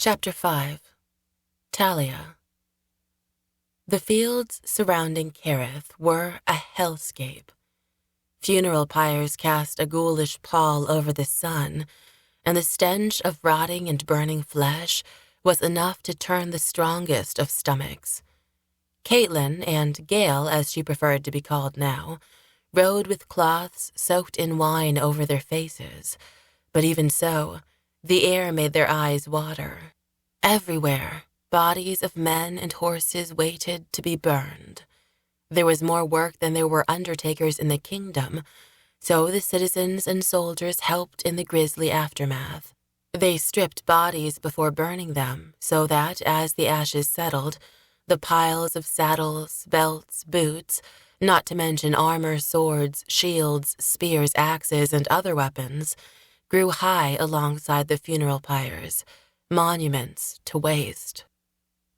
Chapter 5. Tallia. The fields surrounding Kerith were a hellscape. Funeral pyres cast a ghoulish pall over the sun, and the stench of rotting and burning flesh was enough to turn the strongest of stomachs. Katlyn, and Gail as she preferred to be called now, rode with cloths soaked in wine over their faces, but even so, the air made their eyes water. Everywhere, bodies of men and horses waited to be burned. There was more work than there were undertakers in the kingdom, so the citizens and soldiers helped in the grisly aftermath. They stripped bodies before burning them, so that, as the ashes settled, the piles of saddles, belts, boots, not to mention armor, swords, shields, spears, axes, and other weapons, grew high alongside the funeral pyres, monuments to waste.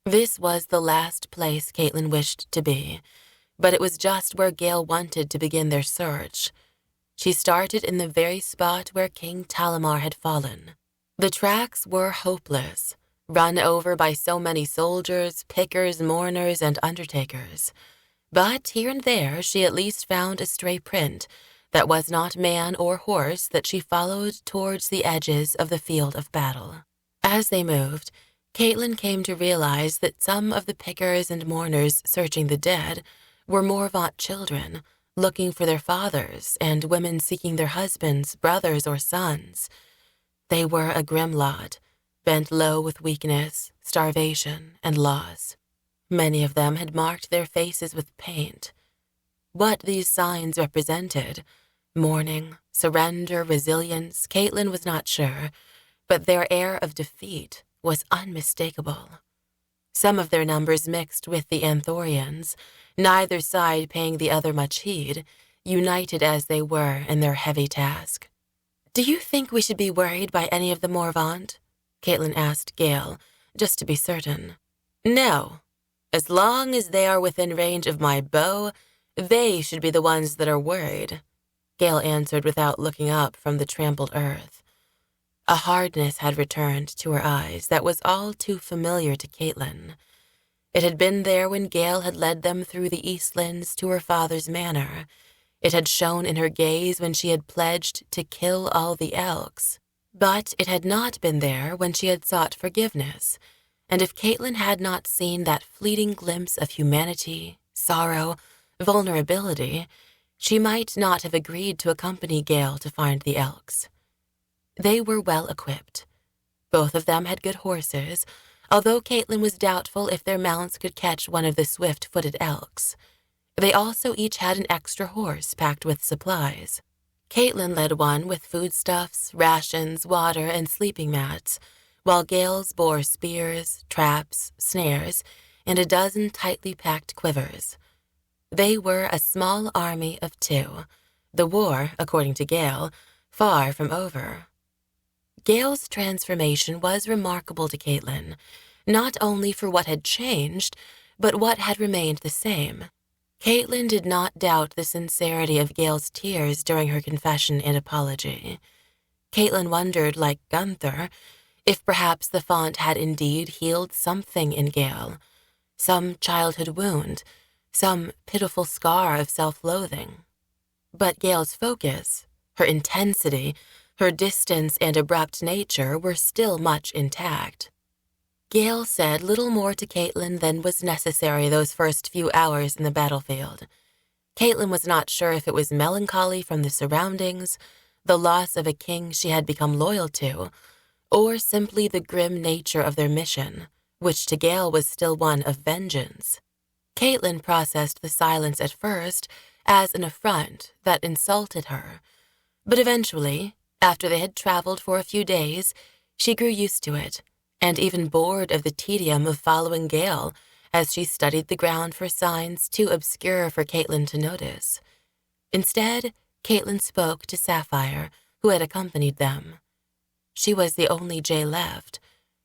This was the last place Katlyn wished to be, but it was just where Gail wanted to begin their search. She started in the very spot where King Talamar had fallen. The tracks were hopeless, run over by so many soldiers, pickers, mourners, and undertakers. But here and there she at least found a stray print that was not man or horse that she followed towards the edges of the field of battle. As they moved, Katlyn came to realize that some of the pickers and mourners searching the dead were Maurvant children, looking for their fathers, and women seeking their husbands, brothers, or sons. They were a grim lot, bent low with weakness, starvation, and loss. Many of them had marked their faces with paint. What these signs represented, mourning, surrender, resilience, Katlyn was not sure, but their air of defeat was unmistakable. Some of their numbers mixed with the Anthorians, neither side paying the other much heed, united as they were in their heavy task. "Do you think we should be worried by any of the Maurvant?" Katlyn asked Gail, just to be certain. "No. As long as they are within range of my bow, they should be the ones that are worried," Gail answered without looking up from the trampled earth. A hardness had returned to her eyes that was all too familiar to Katlyn. It had been there when Gail had led them through the Eastlands to her father's manor. It had shone in her gaze when she had pledged to kill all the elks. But it had not been there when she had sought forgiveness, and if Katlyn had not seen that fleeting glimpse of humanity, sorrow, vulnerability, she might not have agreed to accompany Gail to find the elks. They were well equipped. Both of them had good horses, although Katlyn was doubtful if their mounts could catch one of the swift-footed elks. They also each had an extra horse packed with supplies. Katlyn led one with foodstuffs, rations, water, and sleeping mats, while Gail's bore spears, traps, snares, and a dozen tightly packed quivers. They were a small army of two, the war, according to Gail, far from over. Gail's transformation was remarkable to Katlyn, not only for what had changed, but what had remained the same. Katlyn did not doubt the sincerity of Gail's tears during her confession and apology. Katlyn wondered, like Gunther, if perhaps the font had indeed healed something in Gail, some childhood wound, some pitiful scar of self-loathing. But Gail's focus, her intensity, her distance and abrupt nature were still much intact. Gail said little more to Katlyn than was necessary those first few hours in the battlefield. Katlyn was not sure if it was melancholy from the surroundings, the loss of a king she had become loyal to, or simply the grim nature of their mission, which to Gail was still one of vengeance. Katlyn processed the silence at first as an affront that insulted her, but eventually, after they had traveled for a few days, she grew used to it, and even bored of the tedium of following Gail as she studied the ground for signs too obscure for Katlyn to notice. Instead, Katlyn spoke to Sapphire, who had accompanied them. She was the only Jay left.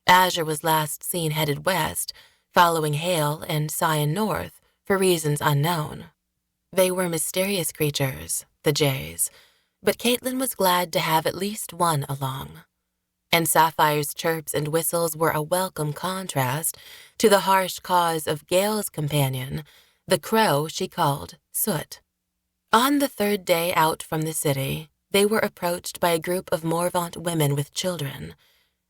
Azure was last seen headed west, following Haille and Sion north for reasons unknown. They were mysterious creatures, the Jays, but Katlyn was glad to have at least one along. and Sapphire's chirps and whistles were a welcome contrast to the harsh caws of Gail's companion, the crow she called Soot. On the third day out from the city, they were approached by a group of Maurvant women with children.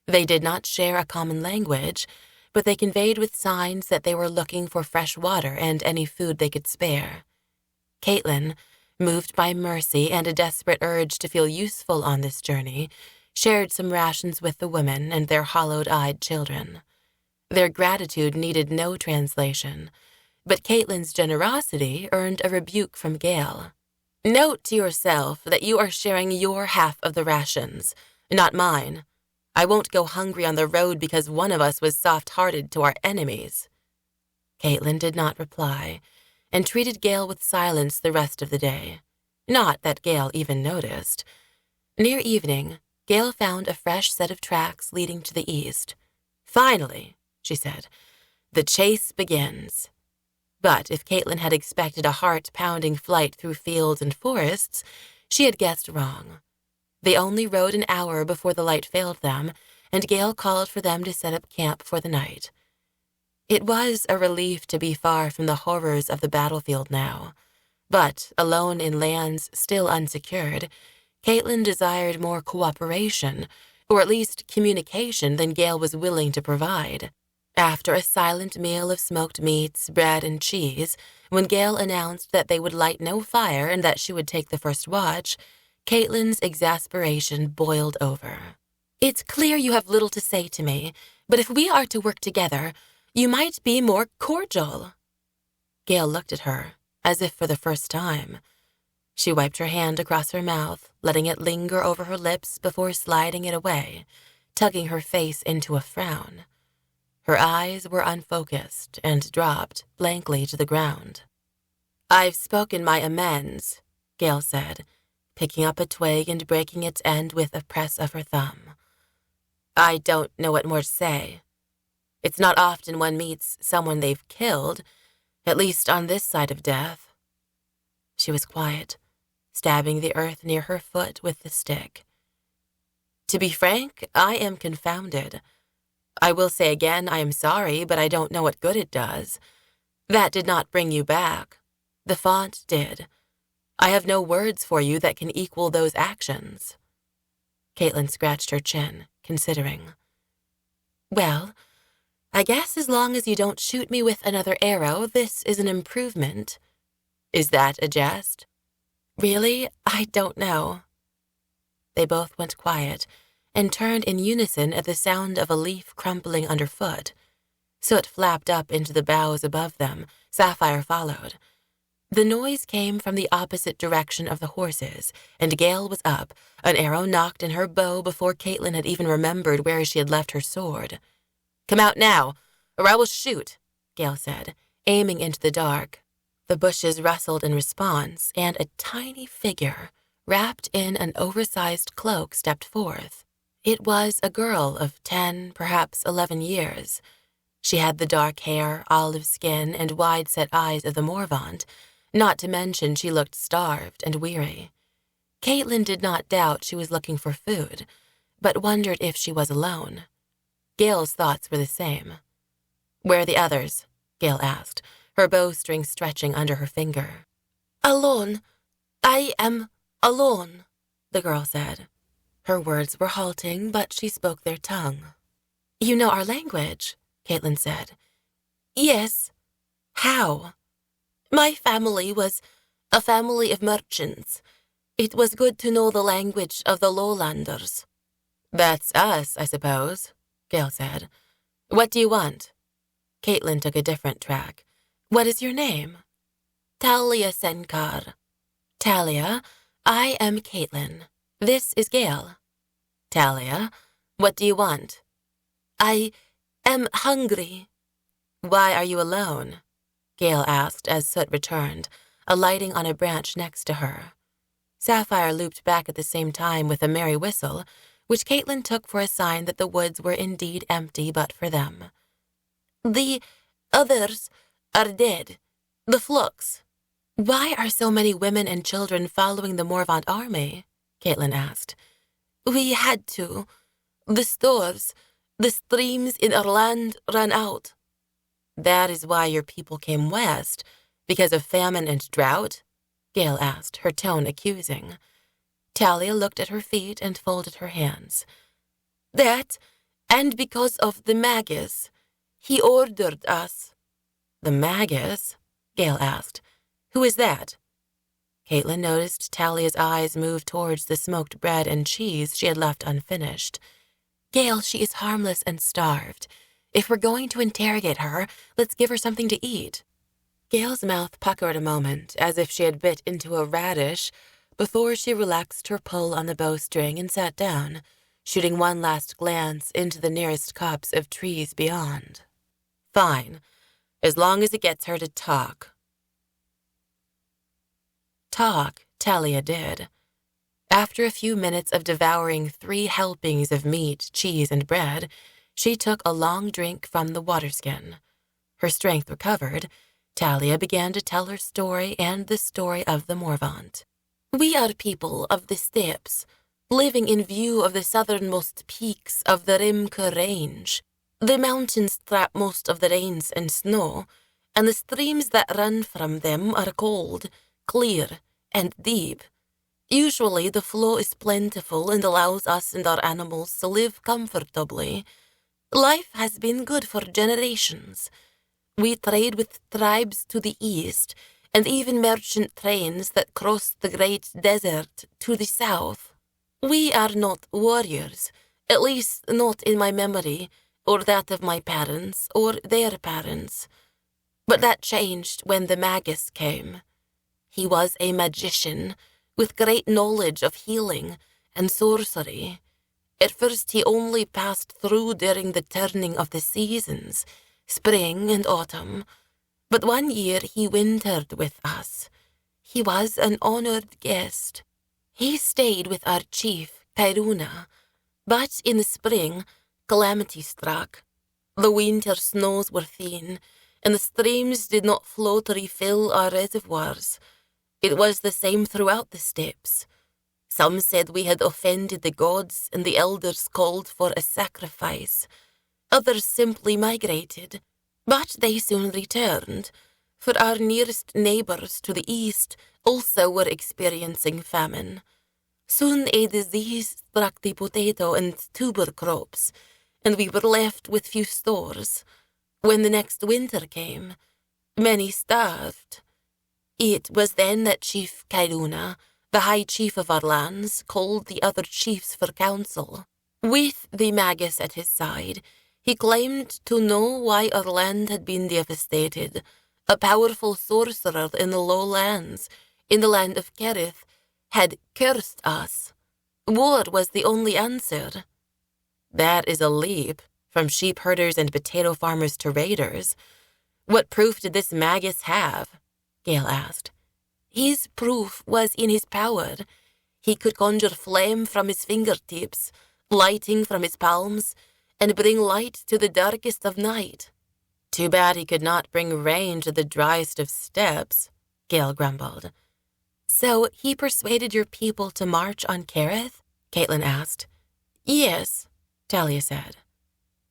They did not share a common language, but they conveyed with signs that they were looking for fresh water and any food they could spare. Katlyn, moved by mercy and a desperate urge to feel useful on this journey, shared some rations with the women and their hollowed-eyed children. Their gratitude needed no translation, but Katlyn's generosity earned a rebuke from Gail. Note to yourself that you are sharing your half of the rations, not mine. I won't go hungry on the road because one of us was soft-hearted to our enemies. Katlyn did not reply, and treated Gail with silence the rest of the day. Not that Gail even noticed. Near evening, Gail found a fresh set of tracks leading to the east. Finally, she said, the chase begins. But if Katlyn had expected a heart-pounding flight through fields and forests, she had guessed wrong. They only rode an hour before the light failed them, and Gail called for them to set up camp for the night. It was a relief to be far from the horrors of the battlefield now, but, alone in lands still unsecured, Katlyn desired more cooperation, or at least communication, than Gail was willing to provide. After a silent meal of smoked meats, bread, and cheese, when Gail announced that they would light no fire and that she would take the first watch, Katlyn's exasperation boiled over. It's clear you have little to say to me, but if we are to work together, you might be more cordial. Gail looked at her, as if for the first time. She wiped her hand across her mouth, letting it linger over her lips before sliding it away, tugging her face into a frown. Her eyes were unfocused and dropped blankly to the ground. I've spoken my amends, Gail said, picking up a twig and breaking its end with a press of her thumb. I don't know what more to say. It's not often one meets someone they've killed, at least on this side of death. She was quiet, stabbing the earth near her foot with the stick. To be frank, I am confounded. I will say again I am sorry, but I don't know what good it does. That did not bring you back. The font did. I have no words for you that can equal those actions. Katlyn scratched her chin, considering. Well, I guess as long as you don't shoot me with another arrow, this is an improvement. Is that a jest? Really? I don't know. They both went quiet and turned in unison at the sound of a leaf crumpling underfoot. Soot flapped up into the boughs above them. Sapphire followed. The noise came from the opposite direction of the horses, and Gail was up, an arrow knocked in her bow before Katlyn had even remembered where she had left her sword. Come out now, or I will shoot, Gail said, aiming into the dark. The bushes rustled in response, and a tiny figure, wrapped in an oversized cloak, stepped forth. It was a girl of 10, perhaps 11 years. She had the dark hair, olive skin, and wide-set eyes of the Maurvant, not to mention she looked starved and weary. Katlyn did not doubt she was looking for food, but wondered if she was alone. Gail's thoughts were the same. Where are the others? Gail asked, her bowstring stretching under her finger. Alone. I am alone, the girl said. Her words were halting, but she spoke their tongue. You know our language, Katlyn said. Yes. How? My family was a family of merchants. It was good to know the language of the lowlanders. That's us, I suppose, Gail said. What do you want? Katlyn took a different track. What is your name? Tallia Senkar. Tallia, I am Katlyn. This is Gail. Tallia, what do you want? I am hungry. Why are you alone? Gail asked as Soot returned, alighting on a branch next to her. Sapphire looped back at the same time with a merry whistle, which Katlyn took for a sign that the woods were indeed empty but for them. The others are dead. The flux. Why are so many women and children following the Maurvant army? Katlyn asked. We had to. The stores, the streams in our land ran out." "That is why your people came west, because of famine and drought?" Gail asked, her tone accusing. Tallia looked at her feet and folded her hands. "That, and because of the magus. He ordered us." "The magus?" Gail asked. "Who is that?" Caitlin noticed Tallia's eyes move towards the smoked bread and cheese she had left unfinished. "Gail, she is harmless and starved. If we're going to interrogate her, let's give her something to eat." Gail's mouth puckered a moment, as if she had bit into a radish, before she relaxed her pull on the bowstring and sat down, shooting one last glance into the nearest copse of trees beyond. "Fine, as long as it gets her to talk." Talk, Tallia did. After a few minutes of devouring 3 helpings of meat, cheese, and bread, she took a long drink from the waterskin. Her strength recovered. Tallia began to tell her story and the story of the Maurvant. "We are people of the steppes, living in view of the southernmost peaks of the Rimker Range. The mountains trap most of the rains and snow, and the streams that run from them are cold, clear, and deep. Usually the flow is plentiful and allows us and our animals to live comfortably. Life has been good for generations. We trade with tribes to the east, and even merchant trains that cross the great desert to the south. We are not warriors, at least not in my memory, or that of my parents, or their parents. But that changed when the magus came. He was a magician, with great knowledge of healing and sorcery. At first he only passed through during the turning of the seasons, spring and autumn, but one year he wintered with us. He was an honored guest. He stayed with our chief, Kairuna, but in the spring, calamity struck. The winter snows were thin, and the streams did not flow to refill our reservoirs. It was the same throughout the steppes. Some said we had offended the gods, and the elders called for a sacrifice. Others simply migrated, but they soon returned, for our nearest neighbors to the east also were experiencing famine. Soon a disease struck the potato and tuber crops, and we were left with few stores. When the next winter came, many starved. It was then that Chief Kairuna, the high chief of our lands, called the other chiefs for counsel. With the magus at his side, he claimed to know why our land had been devastated. A powerful sorcerer in the lowlands, in the land of Kerith, had cursed us. War was the only answer. That is a leap, from sheep herders and potato farmers to raiders. What proof did this magus have? Gail asked. His proof was in his power. He could conjure flame from his fingertips, lighting from his palms, and bring light to the darkest of night. Too bad he could not bring rain to the driest of steppes, Gail grumbled. So he persuaded your people to march on Kerith? Caitlin asked. Yes, Tallia said.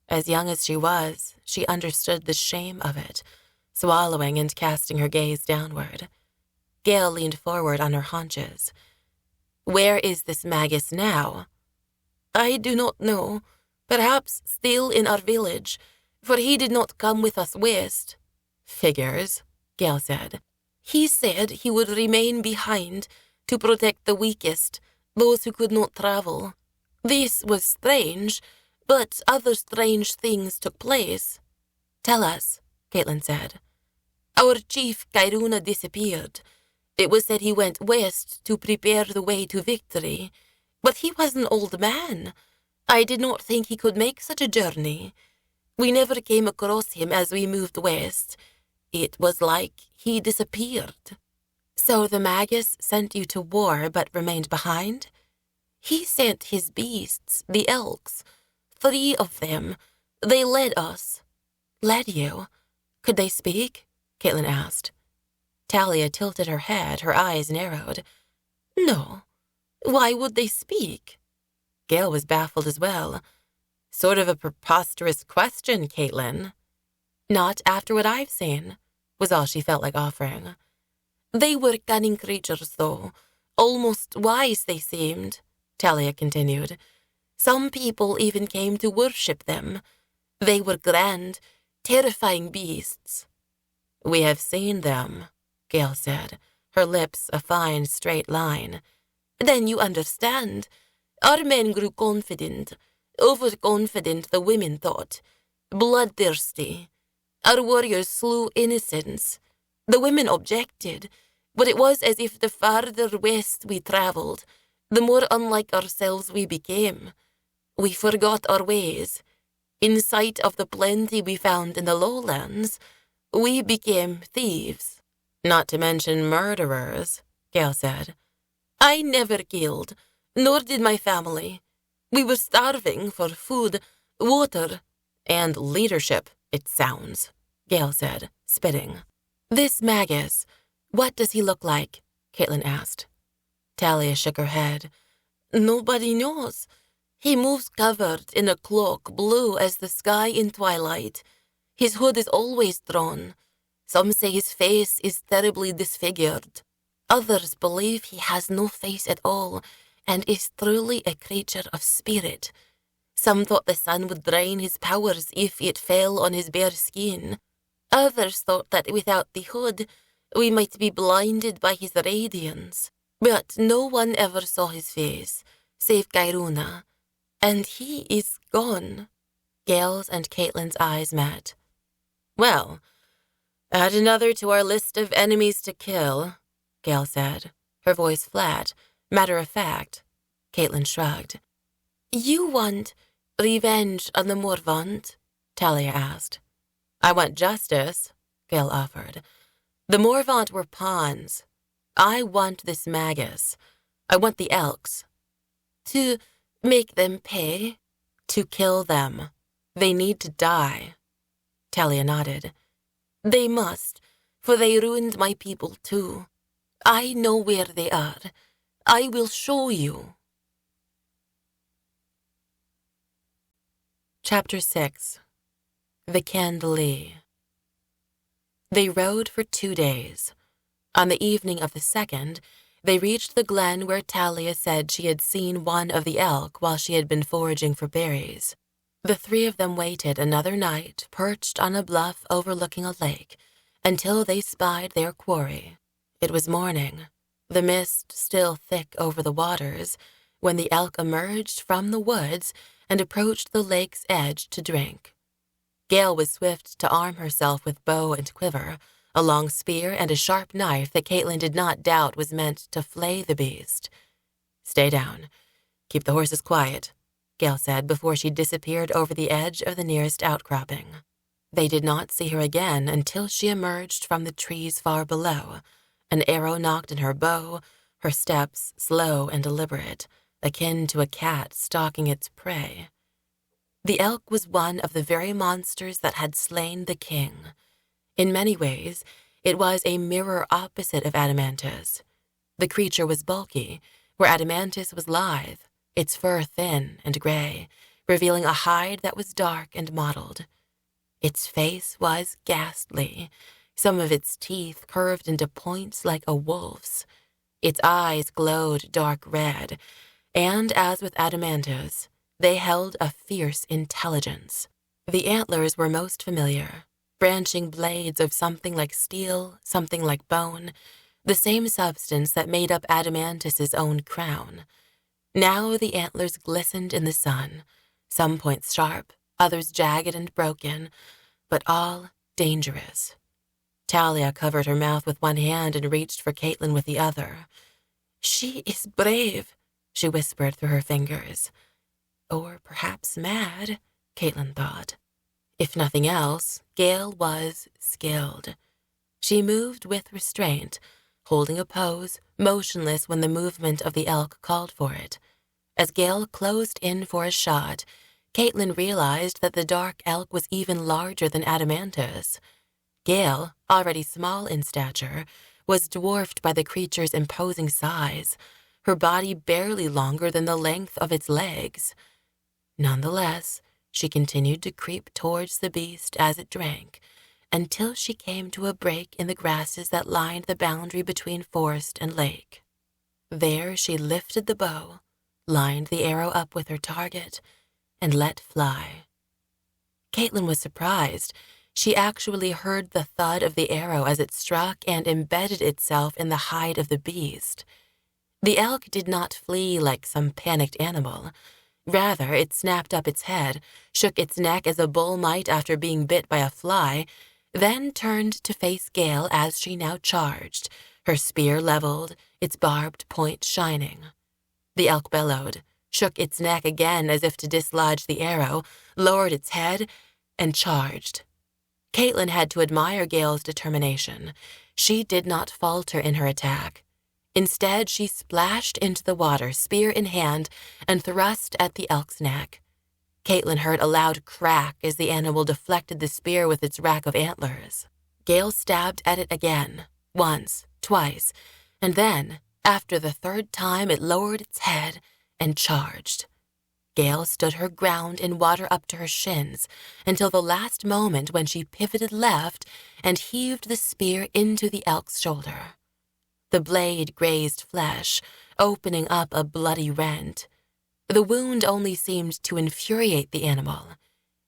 As young as she was, she understood the shame of it, swallowing and casting her gaze downward. Gail leaned forward on her haunches. Where is this magus now? I do not know. Perhaps still in our village, for he did not come with us west. Figures, Gail said. He said he would remain behind to protect the weakest, those who could not travel. This was strange, but other strange things took place. Tell us, Caitlin said. Our chief Kairuna disappeared. It was said he went west to prepare the way to victory, but he was an old man. I did not think he could make such a journey. We never came across him as we moved west. It was like he disappeared. So the magus sent you to war but remained behind? He sent his beasts, the elks. 3 of them. They led us. Led you? Could they speak? Caitlin asked. Tallia tilted her head, her eyes narrowed. No. Why would they speak? Gail was baffled as well. Sort of a preposterous question, Katlyn. Not after what I've seen, was all she felt like offering. They were cunning creatures, though. Almost wise, they seemed, Tallia continued. Some people even came to worship them. They were grand, terrifying beasts. We have seen them, Gail said, her lips a fine straight line. Then you understand. Our men grew confident, overconfident, the women thought, bloodthirsty. Our warriors slew innocents. The women objected, but it was as if the farther west we traveled, the more unlike ourselves we became. We forgot our ways. In sight of the plenty we found in the lowlands, we became thieves. Not to mention murderers, Gail said. I never killed, nor did my family. We were starving for food, water, and leadership, it sounds, Gail said, spitting. This Magus, what does he look like? Katlyn asked. Tallia shook her head. Nobody knows. He moves covered in a cloak blue as the sky in twilight. His hood is always drawn. Some say his face is terribly disfigured. Others believe he has no face at all and is truly a creature of spirit. Some thought the sun would drain his powers if it fell on his bare skin. Others thought that without the hood, we might be blinded by his radiance. But no one ever saw his face, save Gairuna. And he is gone. Gail's and Katlyn's eyes met. Well, add another to our list of enemies to kill, Gail said, her voice flat, matter-of-fact. Katlyn shrugged. You want revenge on the Maurvant? Tallia asked. I want justice, Gail offered. The Maurvant were pawns. I want this Magus. I want the elks. To make them pay? To kill them. They need to die. Tallia nodded. They must, for they ruined my people too. I know where they are. I will show you. Chapter 6. The NATALIE. They rode for 2 days. On the evening of the second, they reached the glen where Tallia said she had seen one of the elk while she had been foraging for berries. The three of them waited another night, perched on a bluff overlooking a lake, until they spied their quarry. It was morning, the mist still thick over the waters, when the elk emerged from the woods and approached the lake's edge to drink. Gail was swift to arm herself with bow and quiver, a long spear and a sharp knife that Katlyn did not doubt was meant to flay the beast. Stay down. Keep the horses quiet, Gail said before she disappeared over the edge of the nearest outcropping. They did not see her again until she emerged from the trees far below. An arrow knocked in her bow, her steps slow and deliberate, akin to a cat stalking its prey. The elk was one of the very monsters that had slain the king. In many ways, it was a mirror opposite of Adamantus. The creature was bulky, where Adamantus was lithe, its fur thin and gray, revealing a hide that was dark and mottled. Its face was ghastly, some of its teeth curved into points like a wolf's. Its eyes glowed dark red, and as with Adamantus, they held a fierce intelligence. The antlers were most familiar, branching blades of something like steel, something like bone, the same substance that made up Adamantus's own crown. Now the antlers glistened in the sun, some points sharp, others jagged and broken, but all dangerous. Tallia covered her mouth with one hand and reached for Katlyn with the other. She is brave, she whispered through her fingers. Or perhaps mad, Katlyn thought. If nothing else, Gail was skilled. She moved with restraint, holding a pose, motionless when the movement of the elk called for it. As Gail closed in for a shot, Katlyn realized that the dark elk was even larger than Adamantus. Gail, already small in stature, was dwarfed by the creature's imposing size, her body barely longer than the length of its legs. Nonetheless, She continued to creep towards the beast as it drank, until she came to a break in the grasses that lined the boundary between forest and lake. There she lifted the bow, lined the arrow up with her target, and let fly. Katlyn was surprised. She actually heard the thud of the arrow as it struck and embedded itself in the hide of the beast. The elk did not flee like some panicked animal. Rather, it snapped up its head, shook its neck as a bull might after being bit by a fly, then turned to face Gail as she now charged, her spear leveled, its barbed point shining. The elk bellowed, shook its neck again as if to dislodge the arrow, lowered its head, and charged. Katlyn had to admire Gail's determination. She did not falter in her attack. Instead, she splashed into the water, spear in hand, and thrust at the elk's neck. Katlyn heard a loud crack as the animal deflected the spear with its rack of antlers. Gail stabbed at it again, once, twice, and then, after the third time, it lowered its head and charged. Gail stood her ground in water up to her shins until the last moment when she pivoted left and heaved the spear into the elk's shoulder. The blade grazed flesh, opening up a bloody rent. The wound only seemed to infuriate the animal.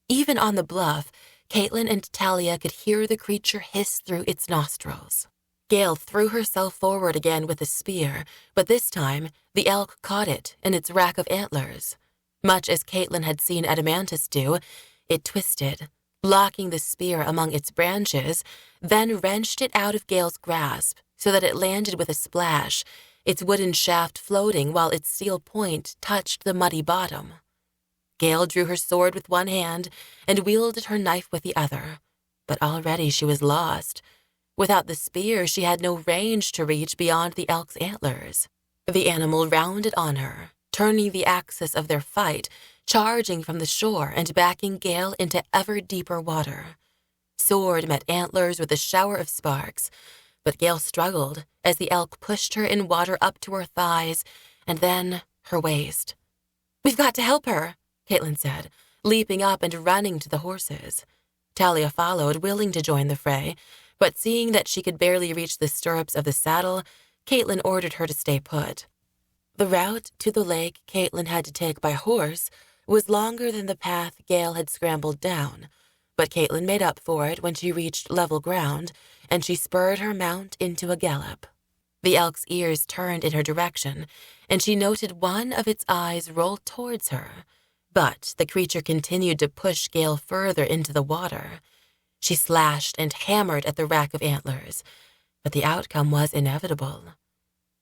Even on the bluff, Katlyn and Tallia could hear the creature hiss through its nostrils. Gail threw herself forward again with the spear, but this time the elk caught it in its rack of antlers. Much as Katlyn had seen Adamantus do, it twisted, locking the spear among its branches, then wrenched it out of Gail's grasp so that it landed with a splash, its wooden shaft floating while its steel point touched the muddy bottom. Gail drew her sword with one hand and wielded her knife with the other, but already she was lost. Without the spear, she had no range to reach beyond the elk's antlers. The animal rounded on her, turning the axis of their fight, charging from the shore and backing Gail into ever deeper water. Sword met antlers with a shower of sparks, but Gail struggled as the elk pushed her in water up to her thighs and then her waist. "We've got to help her," Katlyn said, leaping up and running to the horses. Tallia followed, willing to join the fray, but seeing that she could barely reach the stirrups of the saddle, Katlyn ordered her to stay put. The route to the lake Katlyn had to take by horse was longer than the path Gail had scrambled down, but Katlyn made up for it when she reached level ground, and she spurred her mount into a gallop. The elk's ears turned in her direction, and she noted one of its eyes roll towards her, but the creature continued to push Gail further into the water. She slashed and hammered at the rack of antlers, but the outcome was inevitable.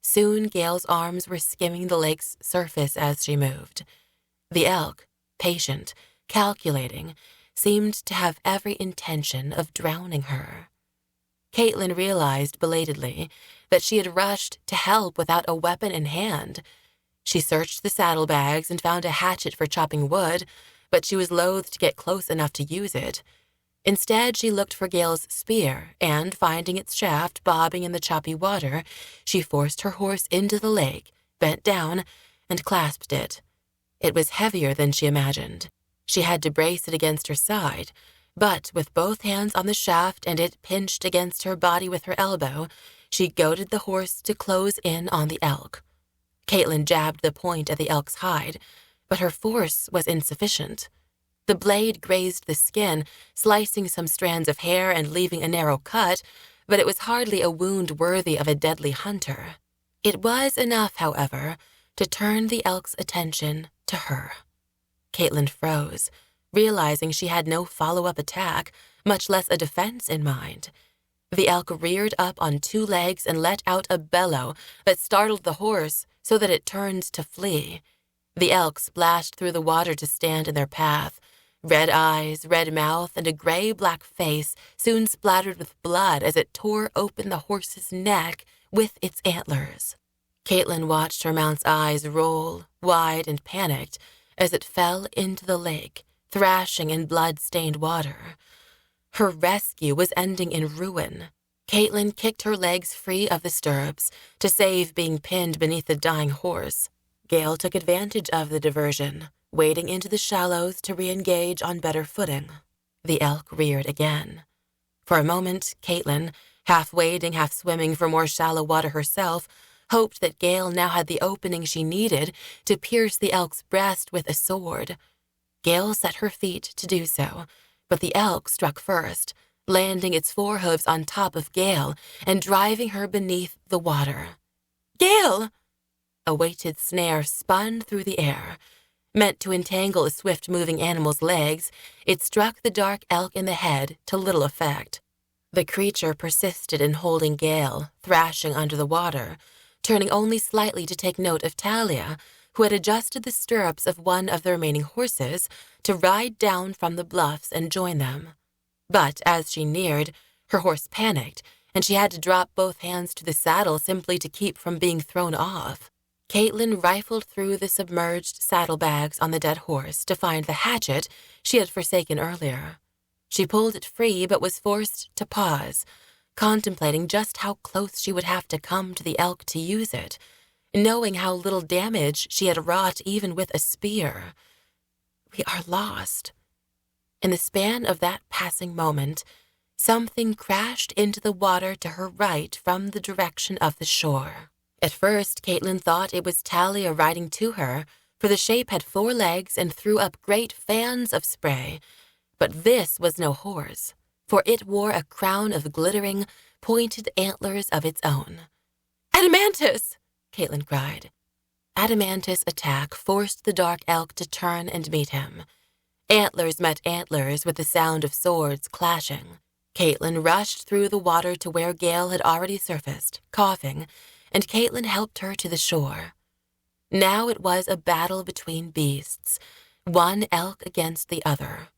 Soon Gail's arms were skimming the lake's surface as she moved. The elk, patient, calculating, seemed to have every intention of drowning her. Katlyn realized belatedly that she had rushed to help without a weapon in hand. She searched the saddlebags and found a hatchet for chopping wood, but she was loath to get close enough to use it. Instead, she looked for Gail's spear, and finding its shaft bobbing in the choppy water, she forced her horse into the lake, bent down, and clasped it. It was heavier than she imagined. She had to brace it against her side, but with both hands on the shaft and it pinched against her body with her elbow, she goaded the horse to close in on the elk. Katlyn jabbed the point at the elk's hide, but her force was insufficient. The blade grazed the skin, slicing some strands of hair and leaving a narrow cut, but it was hardly a wound worthy of a deadly hunter. It was enough, however, to turn the elk's attention to her. Katlyn froze, realizing she had no follow-up attack, much less a defense in mind. The elk reared up on two legs and let out a bellow that startled the horse so that it turned to flee. The elk splashed through the water to stand in their path. Red eyes, red mouth, and a gray-black face soon splattered with blood as it tore open the horse's neck with its antlers. Katlyn watched her mount's eyes roll, wide and panicked, as it fell into the lake, thrashing in blood-stained water. Her rescue was ending in ruin. Katlyn kicked her legs free of the stirrups to save being pinned beneath the dying horse. Gail took advantage of the diversion, wading into the shallows to re-engage on better footing. The elk reared again. For a moment, Katlyn, half wading, half swimming for more shallow water herself, hoped that Gail now had the opening she needed to pierce the elk's breast with a sword. Gail set her feet to do so, but the elk struck first, landing its forehooves on top of Gail and driving her beneath the water. "Gail!" A weighted snare spun through the air. Meant to entangle a swift-moving animal's legs, it struck the dark elk in the head to little effect. The creature persisted in holding Gail, thrashing under the water, turning only slightly to take note of Tallia, who had adjusted the stirrups of one of the remaining horses to ride down from the bluffs and join them. But as she neared, her horse panicked, and she had to drop both hands to the saddle simply to keep from being thrown off. Katlyn rifled through the submerged saddlebags on the dead horse to find the hatchet she had forsaken earlier. She pulled it free but was forced to pause, contemplating just how close she would have to come to the elk to use it, knowing how little damage she had wrought even with a spear. We are lost. In the span of that passing moment, something crashed into the water to her right from the direction of the shore. At first, Katlyn thought it was Tallia riding to her, for the shape had 4 legs and threw up great fans of spray. But this was no horse, for it wore a crown of glittering, pointed antlers of its own. "Adamantus!" Katlyn cried. Adamantus' attack forced the dark elk to turn and meet him. Antlers met antlers with the sound of swords clashing. Katlyn rushed through the water to where Gail had already surfaced, coughing, and Katlyn helped her to the shore. Now it was a battle between beasts, one elk against the other.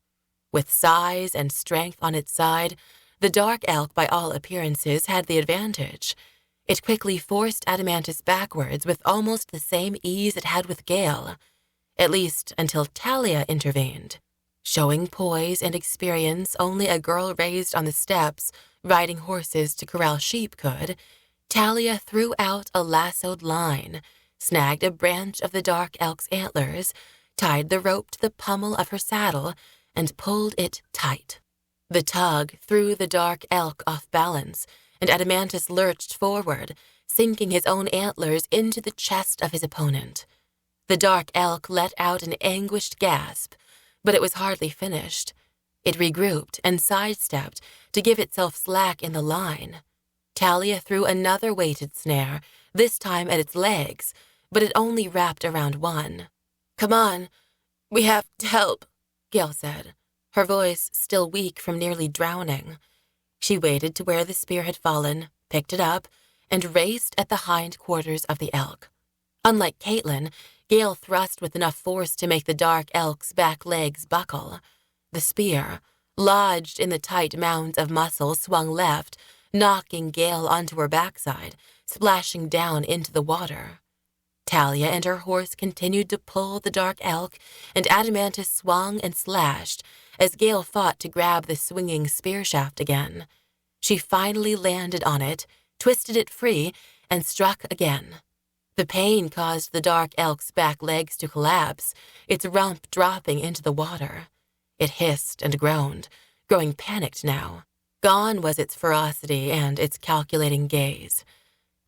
With size and strength on its side, the dark elk by all appearances had the advantage. It quickly forced Adamantus backwards with almost the same ease it had with Gail, at least until Tallia intervened. Showing poise and experience only a girl raised on the steppes, riding horses to corral sheep could, Tallia threw out a lassoed line, snagged a branch of the dark elk's antlers, tied the rope to the pommel of her saddle, and pulled it tight. The tug threw the dark elk off balance, and Adamantus lurched forward, sinking his own antlers into the chest of his opponent. The dark elk let out an anguished gasp, but it was hardly finished. It regrouped and sidestepped to give itself slack in the line. Tallia threw another weighted snare, this time at its legs, but it only wrapped around one. "Come on, we have to help," Gail said, her voice still weak from nearly drowning. She waded to where the spear had fallen, picked it up, and raced at the hind quarters of the elk. Unlike Katlyn, Gail thrust with enough force to make the dark elk's back legs buckle. The spear, lodged in the tight mounds of muscle, swung left, knocking Gail onto her backside, splashing down into the water. Tallia and her horse continued to pull the dark elk, and Adamantus swung and slashed as Gail fought to grab the swinging spear shaft again. She finally landed on it, twisted it free, and struck again. The pain caused the dark elk's back legs to collapse, its rump dropping into the water. It hissed and groaned, growing panicked now. Gone was its ferocity and its calculating gaze.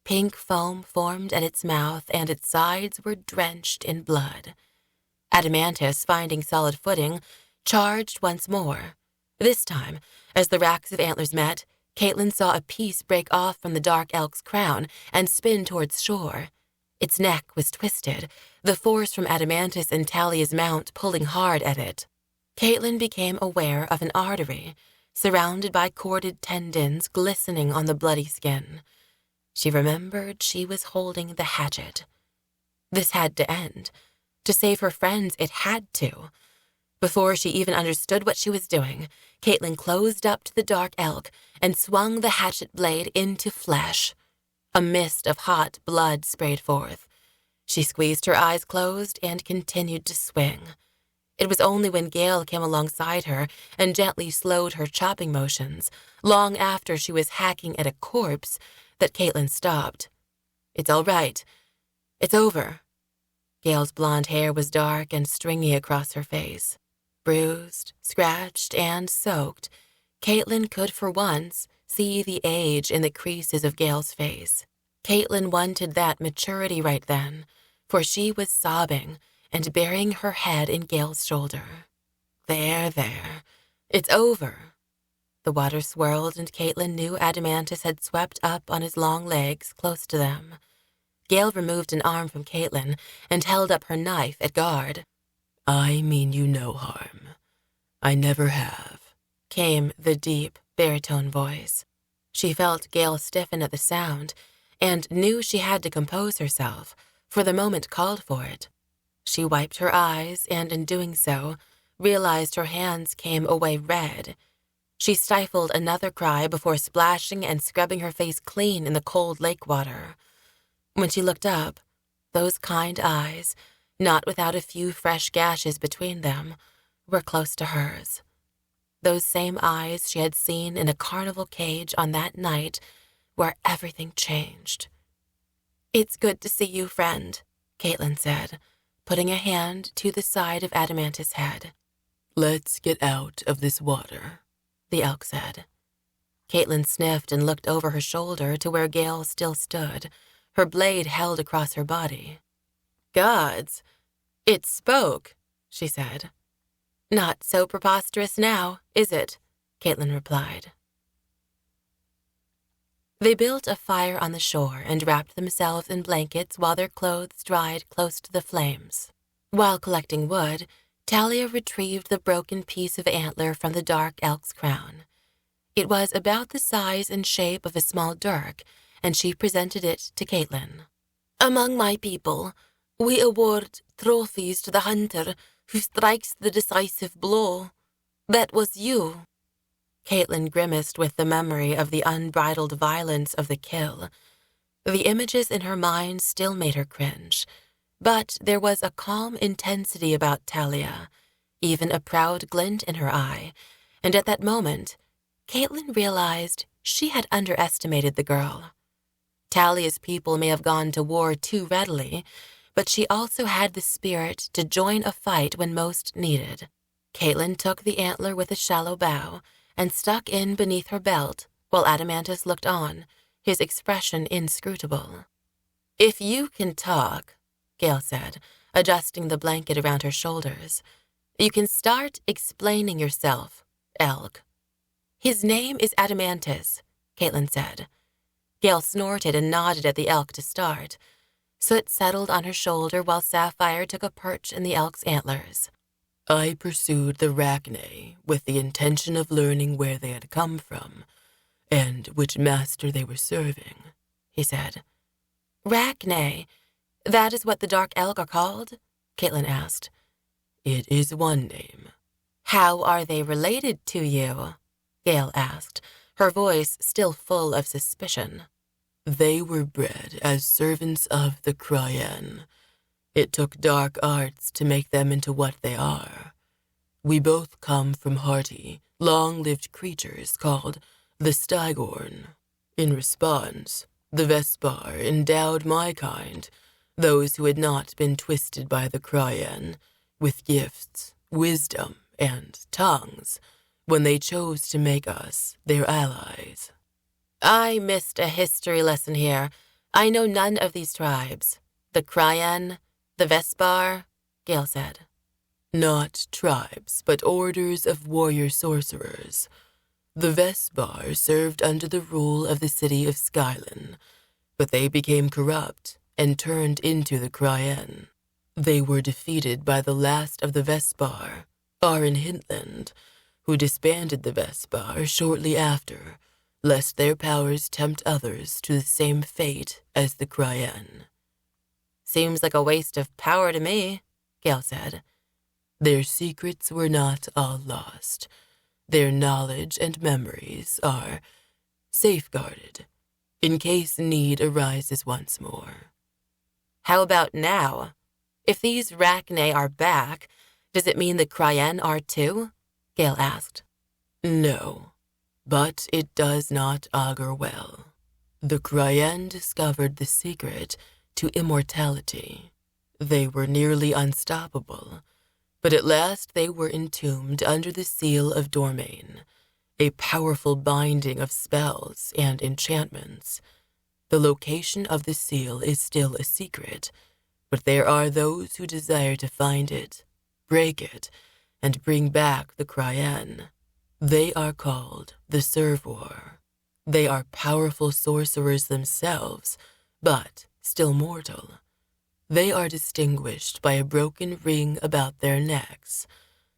Pink foam formed at its mouth, and its sides were drenched in blood. Adamantus, finding solid footing, charged once more. This time, as the racks of antlers met, Katlyn saw a piece break off from the dark elk's crown and spin towards shore. Its neck was twisted, the force from Adamantus and Tallia's mount pulling hard at it. Katlyn became aware of an artery, surrounded by corded tendons glistening on the bloody skin. She remembered she was holding the hatchet. This had to end. To save her friends, it had to. Before she even understood what she was doing, Katlyn closed up to the dark elk and swung the hatchet blade into flesh. A mist of hot blood sprayed forth. She squeezed her eyes closed and continued to swing. It was only when Gail came alongside her and gently slowed her chopping motions, long after she was hacking at a corpse, that Katlyn stopped. "It's all right. It's over." Gail's blonde hair was dark and stringy across her face. Bruised, scratched, and soaked, Katlyn could for once see the age in the creases of Gail's face. Katlyn wanted that maturity right then, for she was sobbing and burying her head in Gail's shoulder. There. It's over. The water swirled, and Katlyn knew Adamantus had swept up on his long legs close to them. Gail removed an arm from Katlyn and held up her knife at guard. "I mean you no harm. I never have," came the deep, baritone voice. She felt Gail stiffen at the sound and knew she had to compose herself, for the moment called for it. She wiped her eyes and, in doing so, realized her hands came away red. She stifled another cry before splashing and scrubbing her face clean in the cold lake water. When she looked up, those kind eyes, not without a few fresh gashes between them, were close to hers. Those same eyes she had seen in a carnival cage on that night where everything changed. "It's good to see you, friend," Katlyn said, putting a hand to the side of Adamantus' head. "Let's get out of this water," the elk said. Katlyn sniffed and looked over her shoulder to where Gail still stood, her blade held across her body. "Gods, it spoke," she said. "Not so preposterous now, is it?" Katlyn replied. They built a fire on the shore and wrapped themselves in blankets while their clothes dried close to the flames. While collecting wood, Tallia retrieved the broken piece of antler from the dark elk's crown. It was about the size and shape of a small dirk, and she presented it to Katlyn. "Among my people, we award trophies to the hunter who strikes the decisive blow. That was you." Katlyn grimaced with the memory of the unbridled violence of the kill. The images in her mind still made her cringe, but there was a calm intensity about Tallia, even a proud glint in her eye, and at that moment, Katlyn realized she had underestimated the girl. Tallia's people may have gone to war too readily, but she also had the spirit to join a fight when most needed. Katlyn took the antler with a shallow bow and stuck in beneath her belt while Adamantus looked on, his expression inscrutable. "If you can talk," Gail said, adjusting the blanket around her shoulders, "you can start explaining yourself, Elk." "His name is Adamantus," Katlyn said. Gail snorted and nodded at the elk to start. Soot settled on her shoulder while Sapphire took a perch in the elk's antlers. "I pursued the Rachne with the intention of learning where they had come from and which master they were serving," he said. "Rachne? That is what the dark elk are called?" Katlyn asked. "It is one name." "How are they related to you?" Gail asked, her voice still full of suspicion. "They were bred as servants of the Kryen. It took dark arts to make them into what they are. We both come from hardy, long-lived creatures called the Stygorn. In response, the Vespar endowed my kind, those who had not been twisted by the Kryen, with gifts, wisdom, and tongues, when they chose to make us their allies." "I missed a history lesson here. I know none of these tribes. The Kryen, the Vespar," Gail said. "Not tribes, but orders of warrior sorcerers. The Vespar served under the rule of the city of Skylin, but they became corrupt and turned into the Kryen. They were defeated by the last of the Vespar, Arin Hintland, who disbanded the Vespar shortly after, lest their powers tempt others to the same fate as the Kryen." "Seems like a waste of power to me," Gail said. "Their secrets were not all lost. Their knowledge and memories are safeguarded, in case need arises once more." "How about now? If these Rachne are back, does it mean the Kryen are too?" Gail asked. "No, but it does not augur well. The Kryen discovered the secret to immortality. They were nearly unstoppable, but at last they were entombed under the seal of Dormain, a powerful binding of spells and enchantments. The location of the seal is still a secret, but there are those who desire to find it, break it, and bring back the Kryen. They are called the Servor. They are powerful sorcerers themselves, but still mortal. They are distinguished by a broken ring about their necks,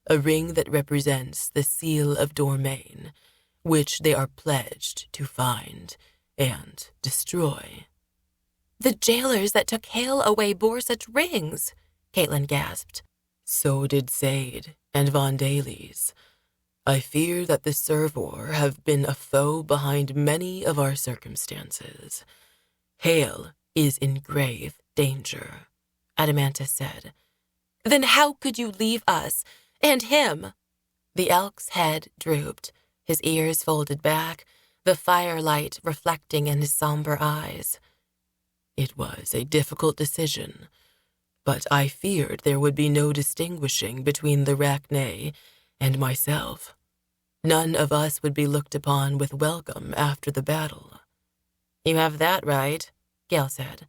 a ring that represents the seal of Dormain, which they are pledged to find and destroy. The jailers that took Haille away bore such rings, Caitlin gasped. So did Sade and Vondalis. I fear that the Servor have been a foe behind many of our circumstances. Haille is in grave danger, Adamantis said. Then how could you leave us, and him? The elk's head drooped, his ears folded back, the firelight reflecting in his somber eyes. It was a difficult decision, but I feared there would be no distinguishing between the Rachne and myself. None of us would be looked upon with welcome after the battle. You have that right, Gail said.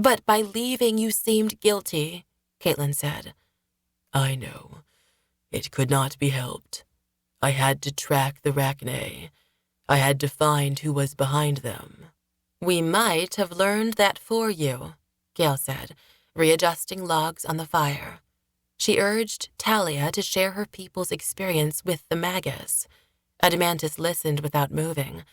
But by leaving you seemed guilty, Caitlin said. I know. It could not be helped. I had to track the Rachne. I had to find who was behind them. We might have learned that for you, Gail said, readjusting logs on the fire. She urged Tallia to share her people's experience with the Magus. Adamantis listened without moving,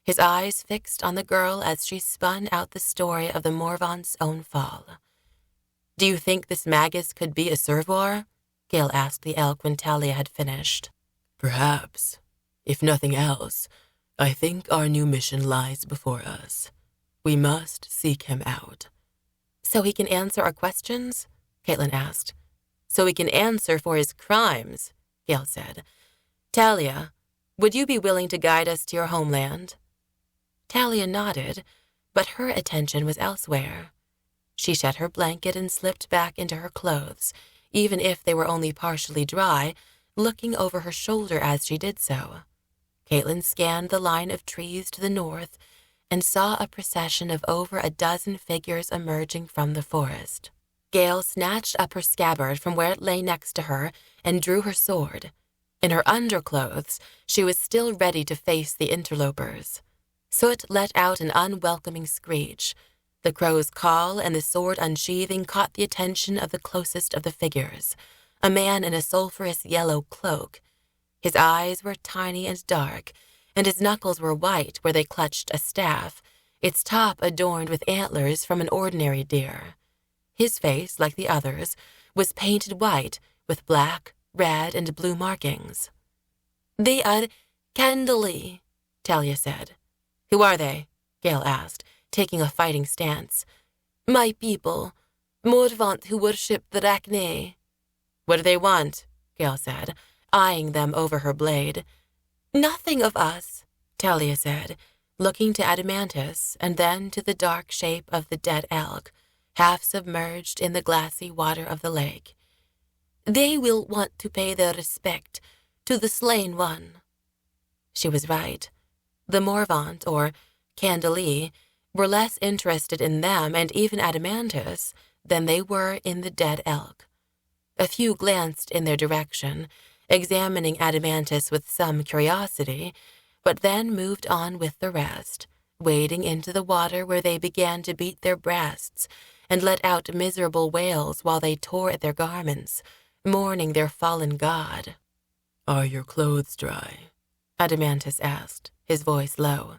his eyes fixed on the girl as she spun out the story of the Maurvant's own fall. Do you think this Magus could be a Servor? Gail asked the elk when Tallia had finished. Perhaps. If nothing else, I think our new mission lies before us. We must seek him out. So he can answer our questions? Caitlin asked. So he can answer for his crimes, Gail said. Tallia, would you be willing to guide us to your homeland? Tallia nodded, but her attention was elsewhere. She shed her blanket and slipped back into her clothes, even if they were only partially dry, looking over her shoulder as she did so. Caitlin scanned the line of trees to the north and saw a procession of over a dozen figures emerging from the forest. Gail snatched up her scabbard from where it lay next to her and drew her sword. In her underclothes, she was still ready to face the interlopers. Soot let out an unwelcoming screech. The crow's call and the sword unsheathing caught the attention of the closest of the figures, a man in a sulphurous yellow cloak. His eyes were tiny and dark, and his knuckles were white where they clutched a staff, its top adorned with antlers from an ordinary deer. His face, like the others, was painted white with black, red, and blue markings. They are NATALIE, Tallia said. Who are they? Gail asked, taking a fighting stance. My people, Maurvant who worship the Rachne. What do they want? Gail said, eyeing them over her blade. Nothing of us, Tallia said, looking to Adamantis and then to the dark shape of the dead elk, half submerged in the glassy water of the lake. They will want to pay their respect to the slain one. She was right. The Maurvant, or NATALIE, were less interested in them and even Adamantis than they were in the dead elk. A few glanced in their direction, examining Adamantis with some curiosity, but then moved on with the rest, wading into the water where they began to beat their breasts and let out miserable wails while they tore at their garments, mourning their fallen god. Are your clothes dry? Adamantis asked, his voice low.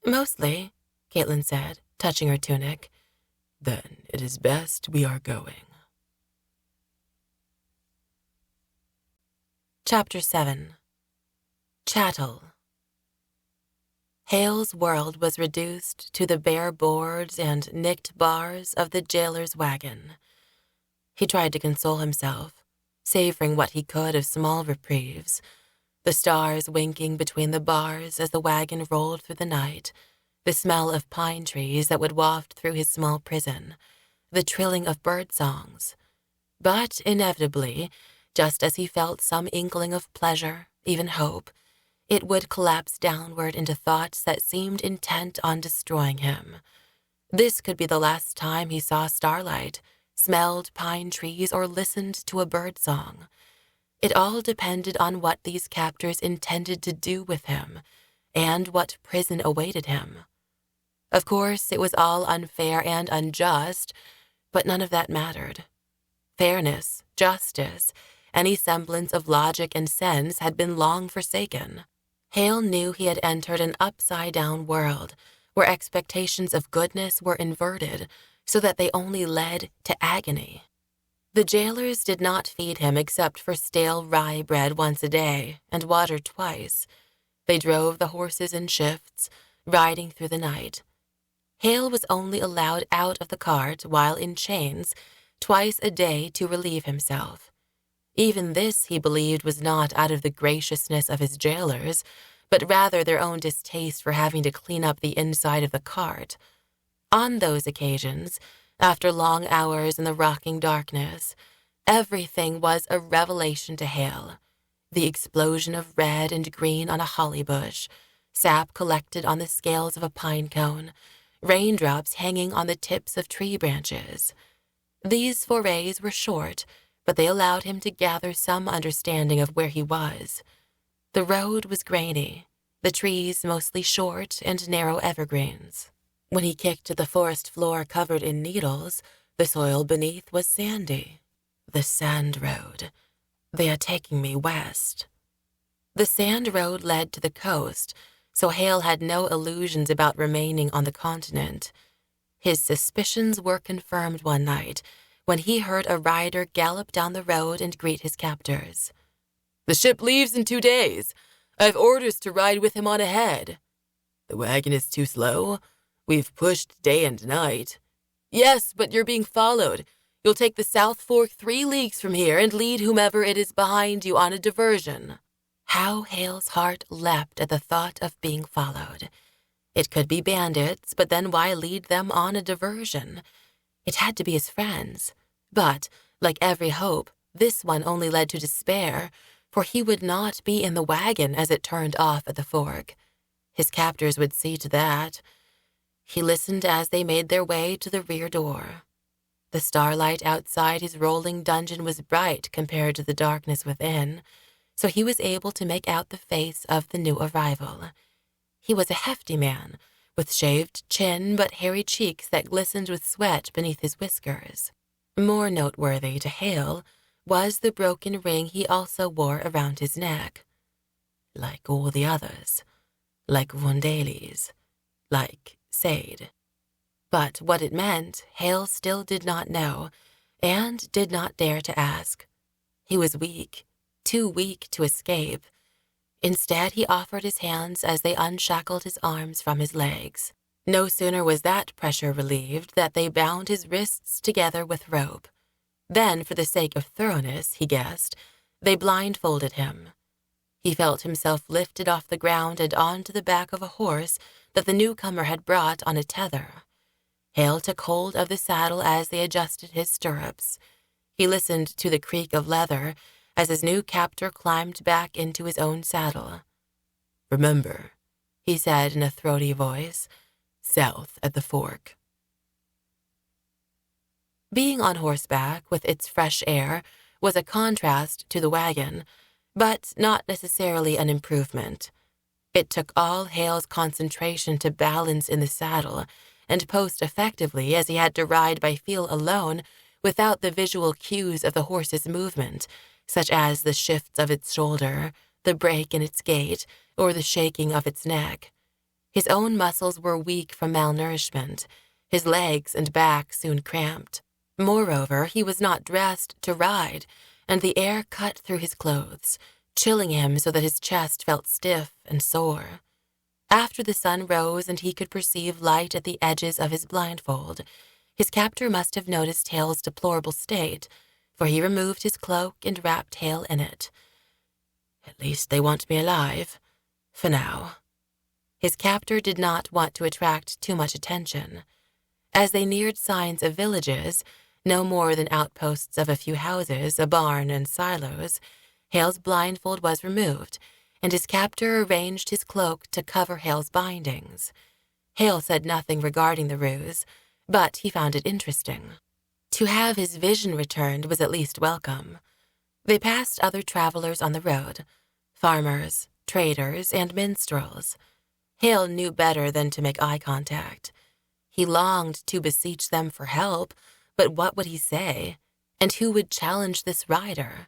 Mostly, Caitlin said, touching her tunic. Then it is best we are going. Chapter 7. Chattel. Haille's world was reduced to the bare boards and nicked bars of the jailer's wagon. He tried to console himself, savoring what he could of small reprieves, the stars winking between the bars as the wagon rolled through the night, the smell of pine trees that would waft through his small prison, the trilling of bird songs. But inevitably, just as he felt some inkling of pleasure, even hope, it would collapse downward into thoughts that seemed intent on destroying him. This could be the last time he saw starlight, smelled pine trees, or listened to a bird song. It all depended on what these captors intended to do with him, and what prison awaited him. Of course, it was all unfair and unjust, but none of that mattered. Fairness, justice, any semblance of logic and sense had been long forsaken. Haille knew he had entered an upside-down world where expectations of goodness were inverted so that they only led to agony. The jailers did not feed him except for stale rye bread once a day and water twice. They drove the horses in shifts, riding through the night. Haille was only allowed out of the cart while in chains twice a day to relieve himself. Even this, he believed, was not out of the graciousness of his jailers, but rather their own distaste for having to clean up the inside of the cart. On those occasions, after long hours in the rocking darkness, everything was a revelation to Haille. The explosion of red and green on a holly bush, sap collected on the scales of a pine cone, raindrops hanging on the tips of tree branches. These forays were short, but they allowed him to gather some understanding of where he was. The road was grainy, the trees mostly short and narrow evergreens. When he kicked the forest floor covered in needles, the soil beneath was sandy. The sand road. They are taking me west. The sand road led to the coast, so Haille had no illusions about remaining on the continent. His suspicions were confirmed one night when he heard a rider gallop down the road and greet his captors. "The ship leaves in 2 days. I have orders to ride with him on ahead." "The wagon is too slow. We've pushed day and night." "Yes, but you're being followed. You'll take the South Fork 3 leagues from here and lead whomever it is behind you on a diversion." How Haille's heart leapt at the thought of being followed. It could be bandits, but then why lead them on a diversion? It had to be his friends. But, like every hope, this one only led to despair, for he would not be in the wagon as it turned off at the fork. His captors would see to that. He listened as they made their way to the rear door. The starlight outside his rolling dungeon was bright compared to the darkness within, so he was able to make out the face of the new arrival. He was a hefty man, with shaved chin but hairy cheeks that glistened with sweat beneath his whiskers. More noteworthy to Haille was the broken ring he also wore around his neck. Like all the others, like Vondeli's, like Sade. But what it meant, Haille still did not know, and did not dare to ask. He was weak, too weak to escape. Instead, he offered his hands as they unshackled his arms from his legs. No sooner was that pressure relieved that they bound his wrists together with rope. Then, for the sake of thoroughness, he guessed, they blindfolded him. He felt himself lifted off the ground and onto the back of a horse that the newcomer had brought on a tether. Haille took hold of the saddle as they adjusted his stirrups. He listened to the creak of leather as his new captor climbed back into his own saddle. "Remember," he said in a throaty voice, "south at the fork." Being on horseback with its fresh air was a contrast to the wagon, but not necessarily an improvement. It took all Haille's concentration to balance in the saddle and post effectively, as he had to ride by feel alone without the visual cues of the horse's movement, such as the shifts of its shoulder, the break in its gait, or the shaking of its neck. His own muscles were weak from malnourishment. His legs and back soon cramped. Moreover, he was not dressed to ride, and the air cut through his clothes, chilling him so that his chest felt stiff and sore. After the sun rose and he could perceive light at the edges of his blindfold, his captor must have noticed Haille's deplorable state, for he removed his cloak and wrapped Haille in it. "At least they want me alive, for now." His captor did not want to attract too much attention. As they neared signs of villages, no more than outposts of a few houses, a barn, and silos, Haile's blindfold was removed, and his captor arranged his cloak to cover Haile's bindings. Haille said nothing regarding the ruse, but he found it interesting. To have his vision returned was at least welcome. They passed other travelers on the road, farmers, traders, and minstrels. Haille knew better than to make eye contact. He longed to beseech them for help, but what would he say? And who would challenge this rider?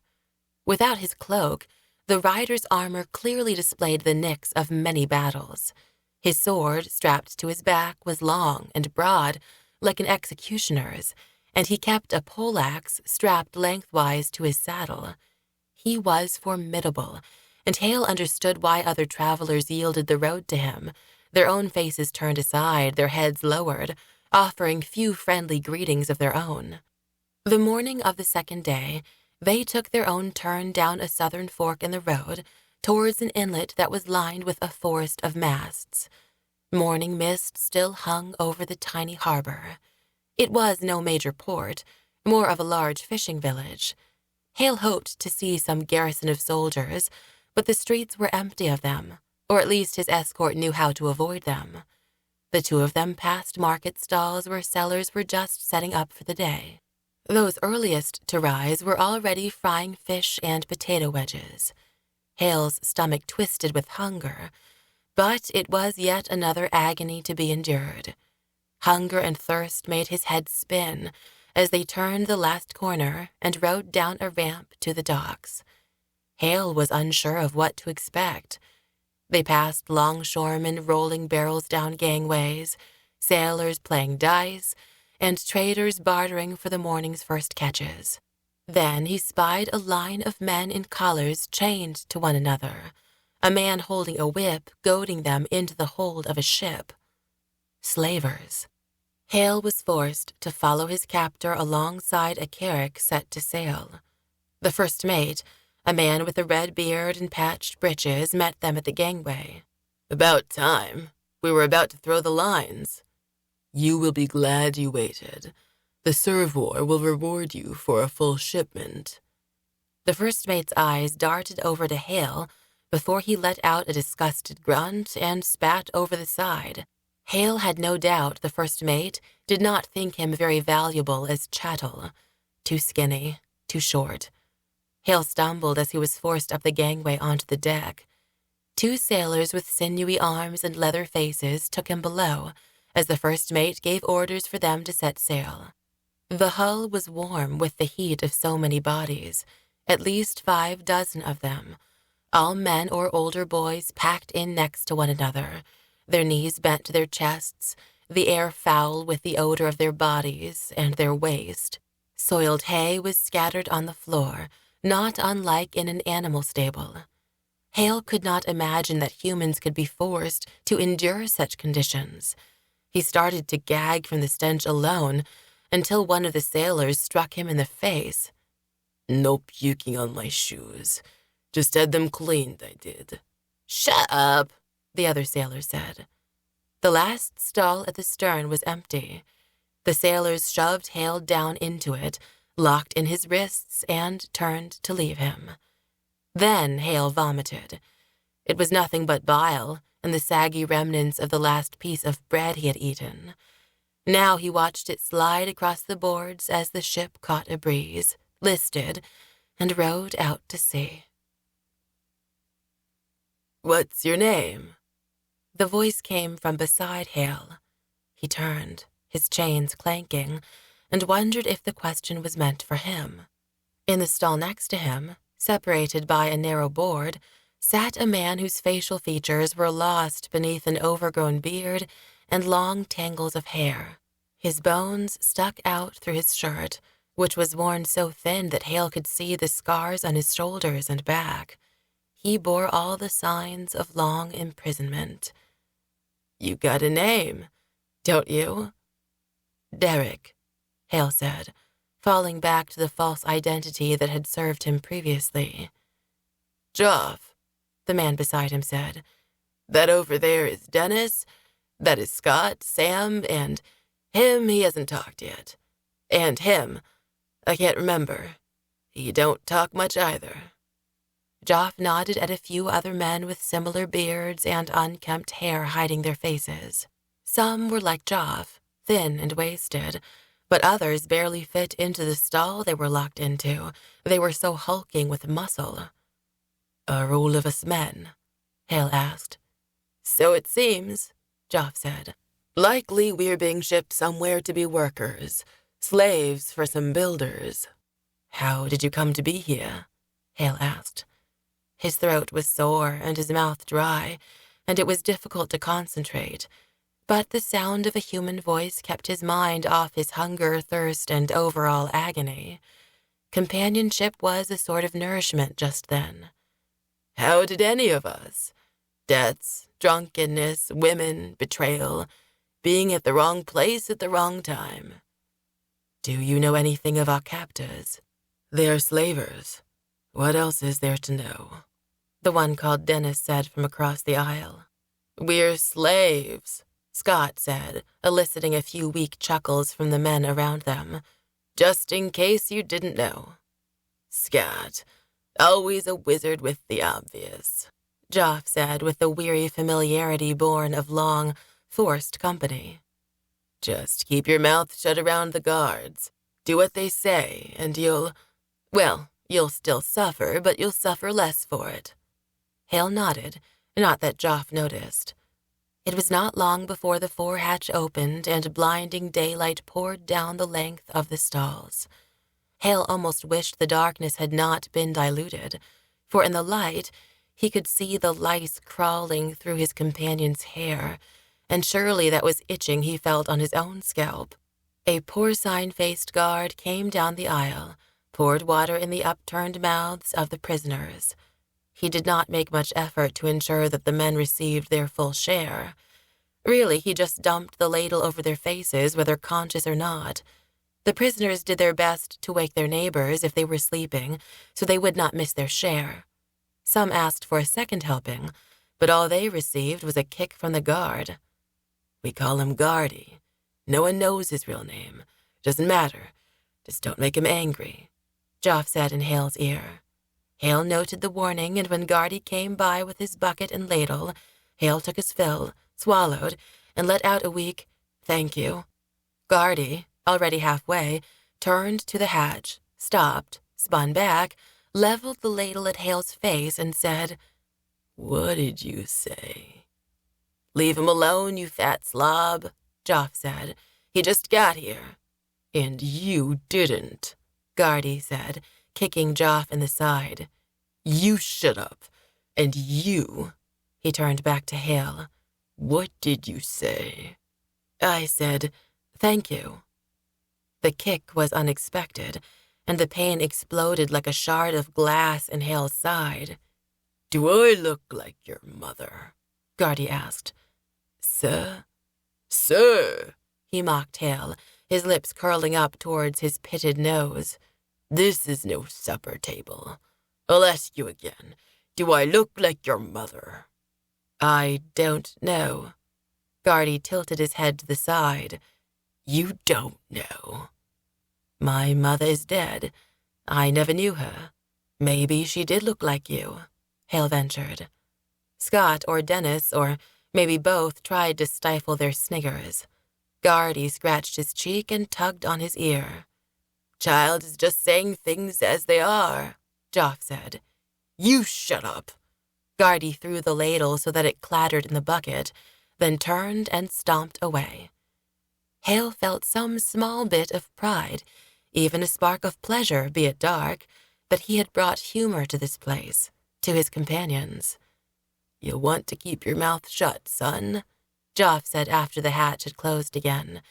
Without his cloak, the rider's armor clearly displayed the nicks of many battles. His sword, strapped to his back, was long and broad, like an executioner's, and he kept a poleaxe strapped lengthwise to his saddle. He was formidable, and Haille understood why other travelers yielded the road to him, their own faces turned aside, their heads lowered, offering few friendly greetings of their own. The morning of the second day, they took their own turn down a southern fork in the road towards an inlet that was lined with a forest of masts. Morning mist still hung over the tiny harbor. It was no major port, more of a large fishing village. Haille hoped to see some garrison of soldiers, but the streets were empty of them, or at least his escort knew how to avoid them. The two of them passed market stalls where sellers were just setting up for the day. Those earliest to rise were already frying fish and potato wedges. Haile's stomach twisted with hunger, but it was yet another agony to be endured. Hunger and thirst made his head spin as they turned the last corner and rode down a ramp to the docks. Haille was unsure of what to expect. They passed longshoremen rolling barrels down gangways, sailors playing dice, and traders bartering for the morning's first catches. Then he spied a line of men in collars chained to one another, a man holding a whip goading them into the hold of a ship. Slavers. Haille was forced to follow his captor alongside a carrack set to sail. The first mate, a man with a red beard and patched breeches, met them at the gangway. "About time. We were about to throw the lines." "You will be glad you waited. The servor will reward you for a full shipment." The first mate's eyes darted over to Haille before he let out a disgusted grunt and spat over the side. Haille had no doubt the first mate did not think him very valuable as chattel. Too skinny, too short. Haille stumbled as he was forced up the gangway onto the deck. Two sailors with sinewy arms and leather faces took him below, as the first mate gave orders for them to set sail. The hull was warm with the heat of so many bodies, at least 5 dozen of them, all men or older boys packed in next to one another, their knees bent to their chests, the air foul with the odor of their bodies and their waste. Soiled hay was scattered on the floor, not unlike in an animal stable. Haille could not imagine that humans could be forced to endure such conditions. He started to gag from the stench alone until one of the sailors struck him in the face. "No puking on my shoes. Just had them cleaned, I did." "Shut up," the other sailor said. The last stall at the stern was empty. The sailors shoved Haille down into it, locked in his wrists, and turned to leave him. Then Haille vomited. It was nothing but bile and the saggy remnants of the last piece of bread he had eaten. Now he watched it slide across the boards as the ship caught a breeze, listed, and rowed out to sea. "What's your name?" The voice came from beside Haille. He turned, his chains clanking, and wondered if the question was meant for him. In the stall next to him, separated by a narrow board, sat a man whose facial features were lost beneath an overgrown beard and long tangles of hair. His bones stuck out through his shirt, which was worn so thin that Haille could see the scars on his shoulders and back. He bore all the signs of long imprisonment. "You got a name, don't you?" "Derek," Haille said, falling back to the false identity that had served him previously. "Joff," the man beside him said. "That over there is Dennis, that is Scott, Sam, and Him, he hasn't talked yet. And him, I can't remember. He don't talk much either." Joff nodded at a few other men with similar beards and unkempt hair hiding their faces. Some were like Joff, thin and wasted, but others barely fit into the stall they were locked into. They were so hulking with muscle. "Are all of us men?" Haille asked. "So it seems," Joff said. "Likely we're being shipped somewhere to be workers, slaves for some builders." "How did you come to be here?" Haille asked. His throat was sore and his mouth dry, and it was difficult to concentrate, but the sound of a human voice kept his mind off his hunger, thirst, and overall agony. Companionship was a sort of nourishment just then. "How did any of us? Debts, drunkenness, women, betrayal, being at the wrong place at the wrong time." "Do you know anything of our captors?" "They're slavers. What else is there to know?" the one called Dennis said from across the aisle. "We're slaves," Scott said, eliciting a few weak chuckles from the men around them. "Just in case you didn't know." "Scott, always a wizard with the obvious," Joff said with the weary familiarity born of long, forced company. "Just keep your mouth shut around the guards. Do what they say, and you'll still suffer, but you'll suffer less for it." Haille nodded, not that Joff noticed. It was not long before the forehatch opened and blinding daylight poured down the length of the stalls. Haille almost wished the darkness had not been diluted, for in the light he could see the lice crawling through his companion's hair, and surely that was itching he felt on his own scalp. A porcine-faced guard came down the aisle, poured water in the upturned mouths of the prisoners. He did not make much effort to ensure that the men received their full share. Really, he just dumped the ladle over their faces, whether conscious or not. The prisoners did their best to wake their neighbors if they were sleeping, so they would not miss their share. Some asked for a second helping, but all they received was a kick from the guard. "We call him Guardy. No one knows his real name. Doesn't matter. Just don't make him angry," Joff said in Haille's ear. Haille noted the warning, and when Guardy came by with his bucket and ladle, Haille took his fill, swallowed, and let out a weak, "Thank you." Guardy, already halfway, turned to the hatch, stopped, spun back, leveled the ladle at Haille's face, and said, "What did you say?" "Leave him alone, you fat slob," Joff said. "He just got here." "And you didn't," Guardy said, kicking Joff in the side. "You shut up. And you," he turned back to Haille, "what did you say?" "I said, thank you." The kick was unexpected, and the pain exploded like a shard of glass in Haille's side. "Do I look like your mother?" Guardy asked. "Sir?" "Sir," he mocked Haille, his lips curling up towards his pitted nose. "This is no supper table. I'll ask you again. Do I look like your mother?" "I don't know." Guardy tilted his head to the side. "You don't know?" "My mother is dead. I never knew her. Maybe she did look like you," Haille ventured. Scott or Dennis, or maybe both, tried to stifle their sniggers. Guardy scratched his cheek and tugged on his ear. "Child is just saying things as they are," Joff said. "You shut up." Guardy threw the ladle so that it clattered in the bucket, then turned and stomped away. Haille felt some small bit of pride, even a spark of pleasure, be it dark, that he had brought humor to this place, to his companions. "You'll want to keep your mouth shut, son," Joff said after the hatch had closed again.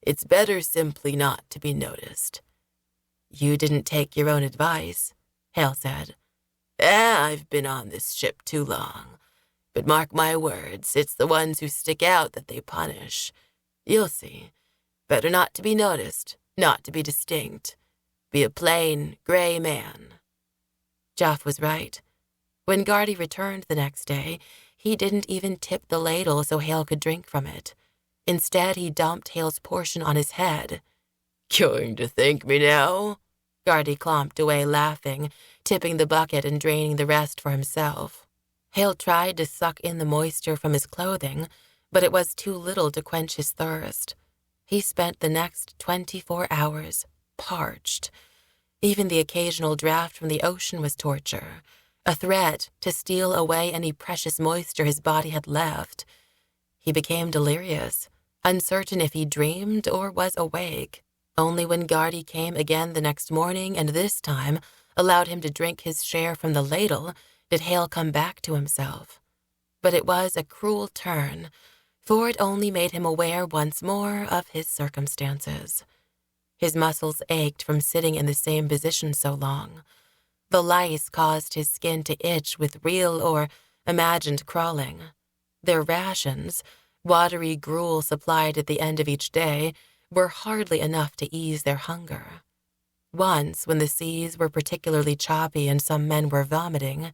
"It's better simply not to be noticed." "You didn't take your own advice," Haille said. I've been on this ship too long. But mark my words, it's the ones who stick out that they punish. You'll see. Better not to be noticed, not to be distinct. Be a plain, gray man." Joff was right. When Guardy returned the next day, he didn't even tip the ladle so Haille could drink from it. Instead, he dumped Haille's portion on his head. "Going to thank me now?" Gardy clomped away laughing, tipping the bucket and draining the rest for himself. Haille tried to suck in the moisture from his clothing, but it was too little to quench his thirst. He spent the next 24 hours parched. Even the occasional draft from the ocean was torture, a threat to steal away any precious moisture his body had left. He became delirious, uncertain if he dreamed or was awake. Only when Gardy came again the next morning and this time allowed him to drink his share from the ladle did Haille come back to himself. But it was a cruel turn, for it only made him aware once more of his circumstances. His muscles ached from sitting in the same position so long. The lice caused his skin to itch with real or imagined crawling. Their rations, watery gruel supplied at the end of each day, were hardly enough to ease their hunger. Once, when the seas were particularly choppy and some men were vomiting,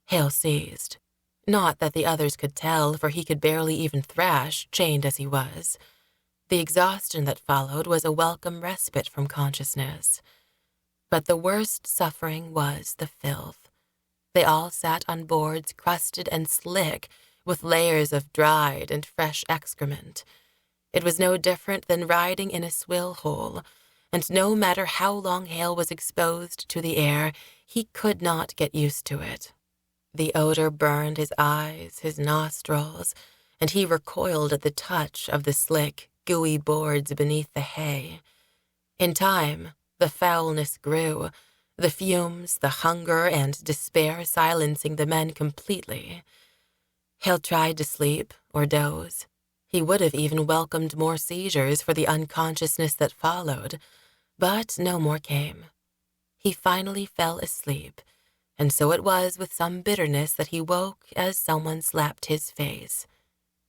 Haille seized. Not that the others could tell, for he could barely even thrash, chained as he was. The exhaustion that followed was a welcome respite from consciousness. But the worst suffering was the filth. They all sat on boards crusted and slick, with layers of dried and fresh excrement. It was no different than riding in a swill hole, and no matter how long Haille was exposed to the air, he could not get used to it. The odor burned his eyes, his nostrils, and he recoiled at the touch of the slick, gooey boards beneath the hay. In time, the foulness grew, the fumes, the hunger, and despair silencing the men completely. Haille tried to sleep or doze. He would have even welcomed more seizures for the unconsciousness that followed, but no more came. He finally fell asleep, and so it was with some bitterness that he woke as someone slapped his face.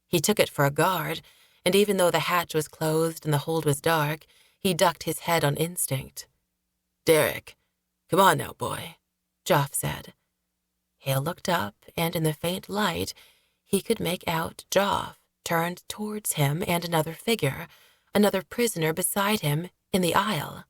He took it for a guard, and even though the hatch was closed and the hold was dark, he ducked his head on instinct. "Derek, come on now, boy," Joff said. Haille looked up, and in the faint light, he could make out Joff turned towards him and another figure, another prisoner beside him, in the aisle.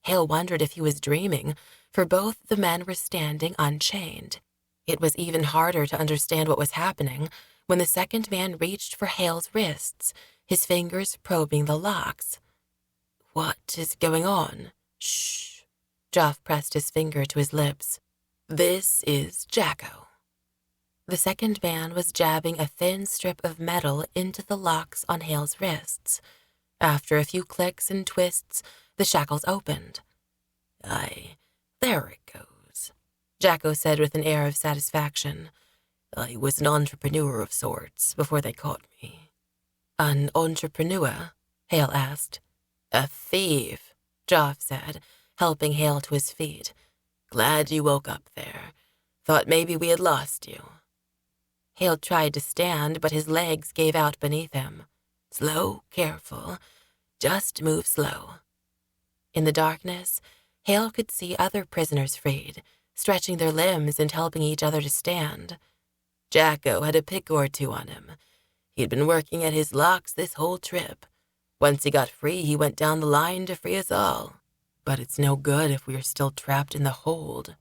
Haille wondered if he was dreaming, for both the men were standing unchained. It was even harder to understand what was happening when the second man reached for Haille's wrists, his fingers probing the locks. "What is going on?" "Shh." Joff pressed his finger to his lips. "This is Jacko." The second man was jabbing a thin strip of metal into the locks on Haille's wrists. After a few clicks and twists, the shackles opened. "Aye, there it goes," Jacko said with an air of satisfaction. "I was an entrepreneur of sorts before they caught me." "An entrepreneur?" Haille asked. "A thief," Joff said, helping Haille to his feet. "Glad you woke up there. Thought maybe we had lost you." Haille tried to stand, but his legs gave out beneath him. "Slow, careful. Just move slow." In the darkness, Haille could see other prisoners freed, stretching their limbs and helping each other to stand. Jacko had a pick or two on him. He'd been working at his locks this whole trip. Once he got free, he went down the line to free us all. "But it's no good if we are still trapped in the hold,"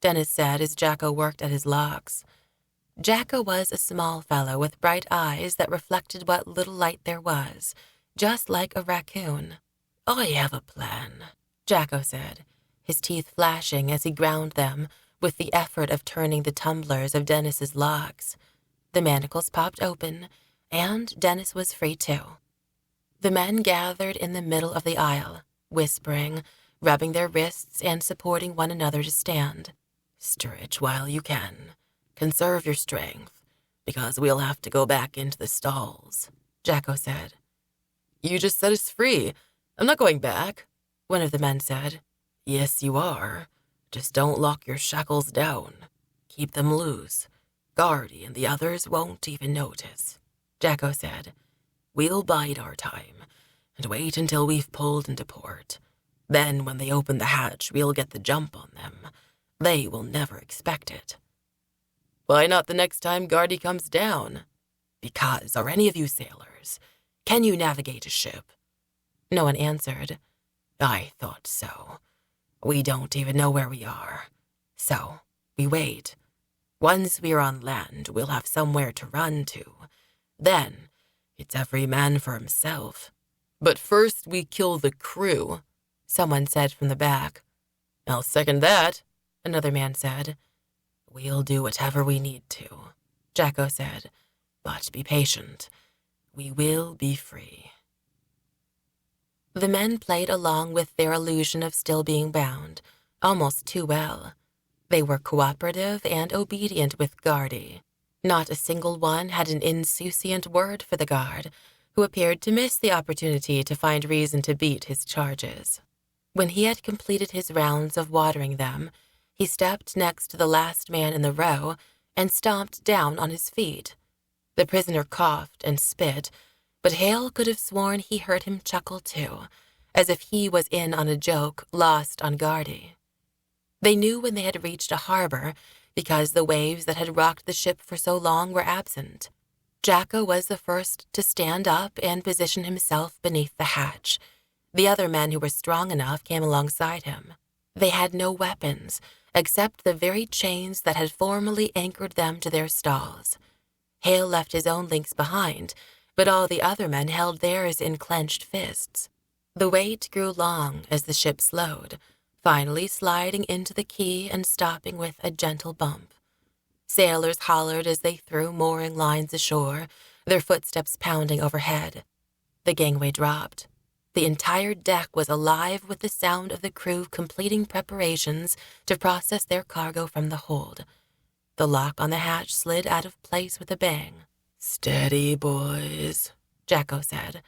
Dennis said as Jacko worked at his locks. Jacko was a small fellow with bright eyes that reflected what little light there was, just like a raccoon. "I have a plan," Jacko said, his teeth flashing as he ground them with the effort of turning the tumblers of Dennis's locks. The manacles popped open, and Dennis was free too. The men gathered in the middle of the aisle, whispering, rubbing their wrists and supporting one another to stand. "Stretch while you can. Conserve your strength, because we'll have to go back into the stalls," Jacko said. "You just set us free. I'm not going back," one of the men said. "Yes, you are. Just don't lock your shackles down. Keep them loose. Gardy and the others won't even notice," Jacko said. "We'll bide our time and wait until we've pulled into port. Then when they open the hatch, we'll get the jump on them. They will never expect it." "Why not the next time Gardy comes down?" "Because are any of you sailors? Can you navigate a ship?" No one answered. "I thought so. We don't even know where we are. So, we wait. Once we're on land, we'll have somewhere to run to. Then, it's every man for himself. But first we kill the crew," someone said from the back. "I'll second that," another man said. "We'll do whatever we need to," Jacko said. "But be patient. We will be free." The men played along with their illusion of still being bound, almost too well. They were cooperative and obedient with Gardy. Not a single one had an insouciant word for the guard, who appeared to miss the opportunity to find reason to beat his charges. When he had completed his rounds of watering them, he stepped next to the last man in the row and stomped down on his feet. The prisoner coughed and spit, but Haille could have sworn he heard him chuckle too, as if he was in on a joke lost on Gardy. They knew when they had reached a harbor because the waves that had rocked the ship for so long were absent. Jacko was the first to stand up and position himself beneath the hatch. The other men who were strong enough came alongside him. They had no weapons, except the very chains that had formerly anchored them to their stalls. Haille left his own links behind, but all the other men held theirs in clenched fists. The wait grew long as the ship slowed, finally sliding into the quay and stopping with a gentle bump. Sailors hollered as they threw mooring lines ashore, their footsteps pounding overhead. The gangway dropped. The entire deck was alive with the sound of the crew completing preparations to process their cargo from the hold. The lock on the hatch slid out of place with a bang. "Steady, boys," Jacko said.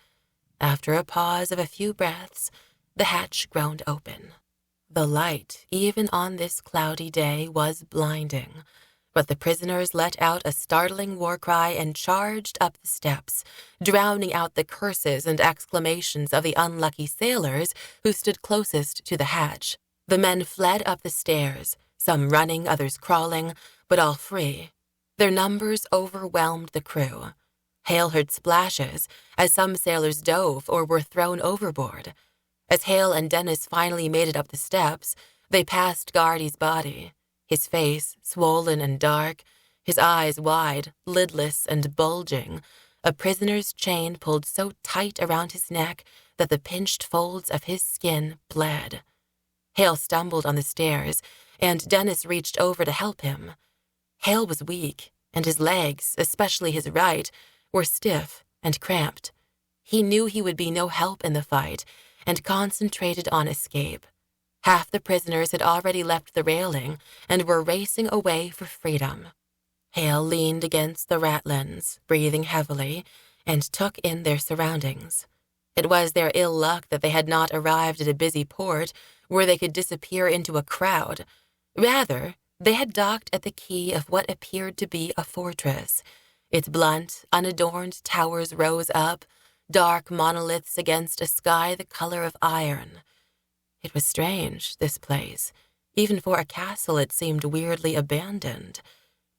After a pause of a few breaths, the hatch groaned open. The light, even on this cloudy day, was blinding, but the prisoners let out a startling war cry and charged up the steps, drowning out the curses and exclamations of the unlucky sailors who stood closest to the hatch. The men fled up the stairs, some running, others crawling, but all free. Their numbers overwhelmed the crew. Haille heard splashes as some sailors dove or were thrown overboard. As Haille and Dennis finally made it up the steps, they passed Gardy's body, his face swollen and dark, his eyes wide, lidless and bulging, a prisoner's chain pulled so tight around his neck that the pinched folds of his skin bled. Haille stumbled on the stairs, and Dennis reached over to help him. Haille was weak, and his legs, especially his right, were stiff and cramped. He knew he would be no help in the fight, and concentrated on escape. Half the prisoners had already left the railing and were racing away for freedom. Haille leaned against the ratlins, breathing heavily, and took in their surroundings. It was their ill luck that they had not arrived at a busy port where they could disappear into a crowd. Rather, they had docked at the quay of what appeared to be a fortress. Its blunt, unadorned towers rose up, dark monoliths against a sky the color of iron. It was strange, this place. Even for a castle, it seemed weirdly abandoned.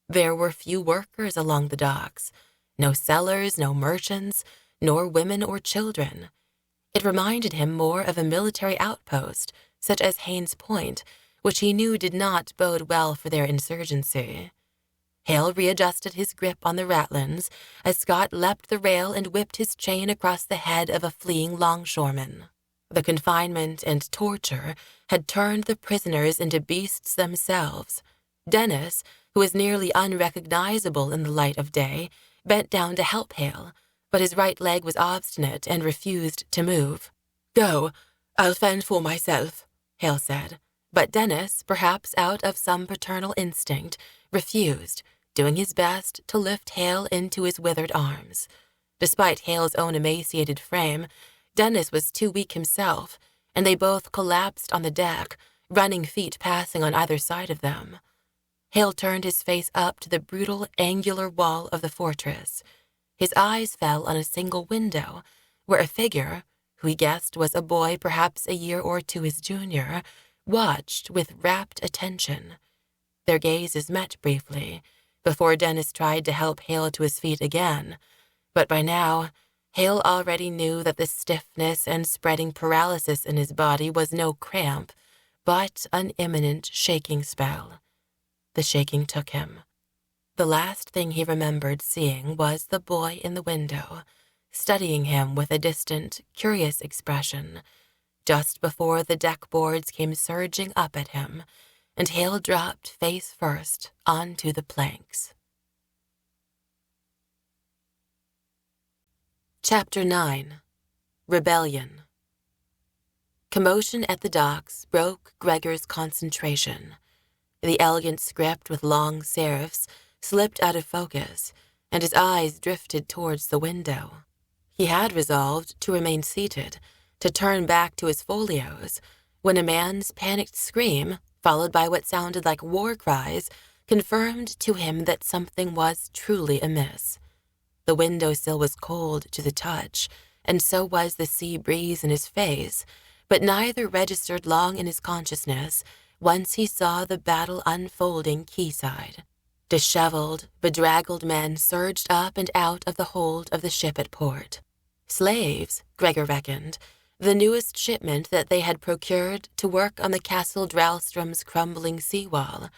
There were few workers along the docks, no sellers, no merchants, nor women or children. It reminded him more of a military outpost, such as Haynes Point, which he knew did not bode well for their insurgency. Haille readjusted his grip on the ratlins as Scott leapt the rail and whipped his chain across the head of a fleeing longshoreman. The confinement and torture had turned the prisoners into beasts themselves. Dennis, who was nearly unrecognizable in the light of day, bent down to help Haille, but his right leg was obstinate and refused to move. "Go, I'll fend for myself," Haille said. But Dennis, perhaps out of some paternal instinct, refused, doing his best to lift Haille into his withered arms. Despite Haille's own emaciated frame, Dennis was too weak himself, and they both collapsed on the deck, running feet passing on either side of them. Haille turned his face up to the brutal, angular wall of the fortress. His eyes fell on a single window, where a figure, who he guessed was a boy perhaps a year or two his junior, watched with rapt attention. Their gazes met briefly, before Dennis tried to help Haille to his feet again, but by now Haille already knew that the stiffness and spreading paralysis in his body was no cramp, but an imminent shaking spell. The shaking took him. The last thing he remembered seeing was the boy in the window, studying him with a distant, curious expression, just before the deck boards came surging up at him, and Haille dropped face first onto the planks. Chapter 9. Rebellion. Commotion at the docks broke Gregor's concentration. The elegant script with long serifs slipped out of focus, and his eyes drifted towards the window. He had resolved to remain seated, to turn back to his folios, when a man's panicked scream, followed by what sounded like war cries, confirmed to him that something was truly amiss. The windowsill was cold to the touch, and so was the sea breeze in his face, but neither registered long in his consciousness once he saw the battle unfolding quayside. Disheveled, bedraggled men surged up and out of the hold of the ship at port. Slaves, Gregor reckoned, the newest shipment that they had procured to work on the Castle Dralstrom's crumbling seawall,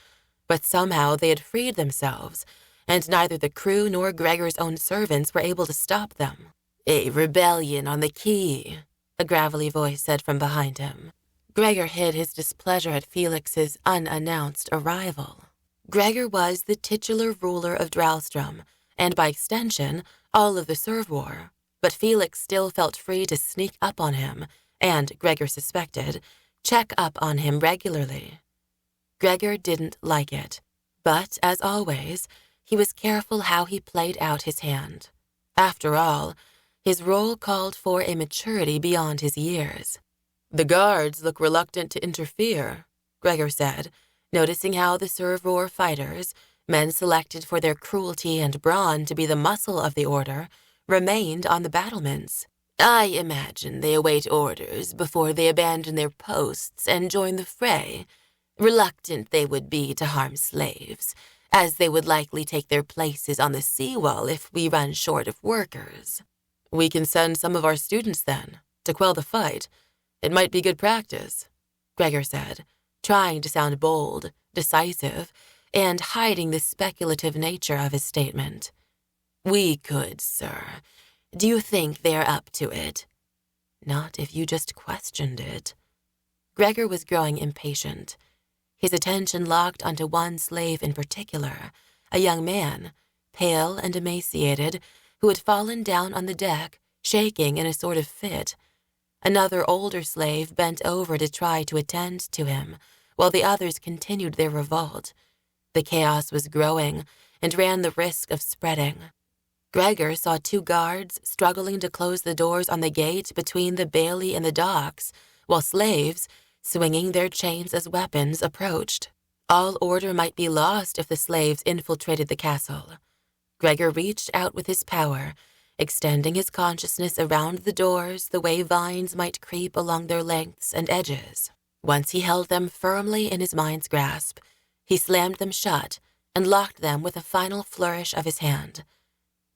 but somehow they had freed themselves, and neither the crew nor Gregor's own servants were able to stop them. "A rebellion on the quay," a gravelly voice said from behind him. Gregor hid his displeasure at Felix's unannounced arrival. Gregor was the titular ruler of Dralstrom, and by extension, all of the Servwar, but Felix still felt free to sneak up on him, and, Gregor suspected, check up on him regularly. Gregor didn't like it, but, as always, he was careful how he played out his hand. After all, his role called for a maturity beyond his years. "The guards look reluctant to interfere," Gregor said, noticing how the Servwar fighters, men selected for their cruelty and brawn to be the muscle of the order, remained on the battlements. "I imagine they await orders before they abandon their posts and join the fray. Reluctant they would be to harm slaves, as they would likely take their places on the seawall if we run short of workers." "We can send some of our students, then, to quell the fight. It might be good practice," Gregor said, trying to sound bold, decisive, and hiding the speculative nature of his statement. "We could, sir. Do you think they're up to it?" "Not if you just questioned it." Gregor was growing impatient. His attention locked onto one slave in particular, a young man, pale and emaciated, who had fallen down on the deck, shaking in a sort of fit. Another older slave bent over to try to attend to him, while the others continued their revolt. The chaos was growing and ran the risk of spreading. Gregor saw two guards struggling to close the doors on the gate between the bailey and the docks, while slaves, swinging their chains as weapons, approached. All order might be lost if the slaves infiltrated the castle. Gregor reached out with his power, extending his consciousness around the doors the way vines might creep along their lengths and edges. Once he held them firmly in his mind's grasp, he slammed them shut and locked them with a final flourish of his hand.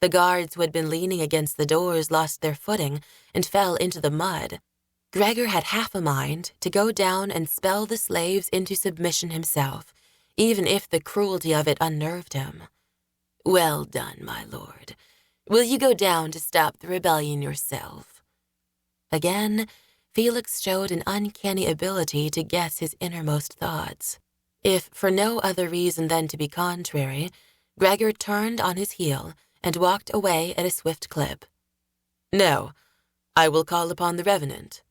The guards who had been leaning against the doors lost their footing and fell into the mud. Gregor had half a mind to go down and spell the slaves into submission himself, even if the cruelty of it unnerved him. "Well done, my lord. Will you go down to stop the rebellion yourself?" Again, Felix showed an uncanny ability to guess his innermost thoughts. If for no other reason than to be contrary, Gregor turned on his heel and walked away at a swift clip. "No, I will call upon the Revenant.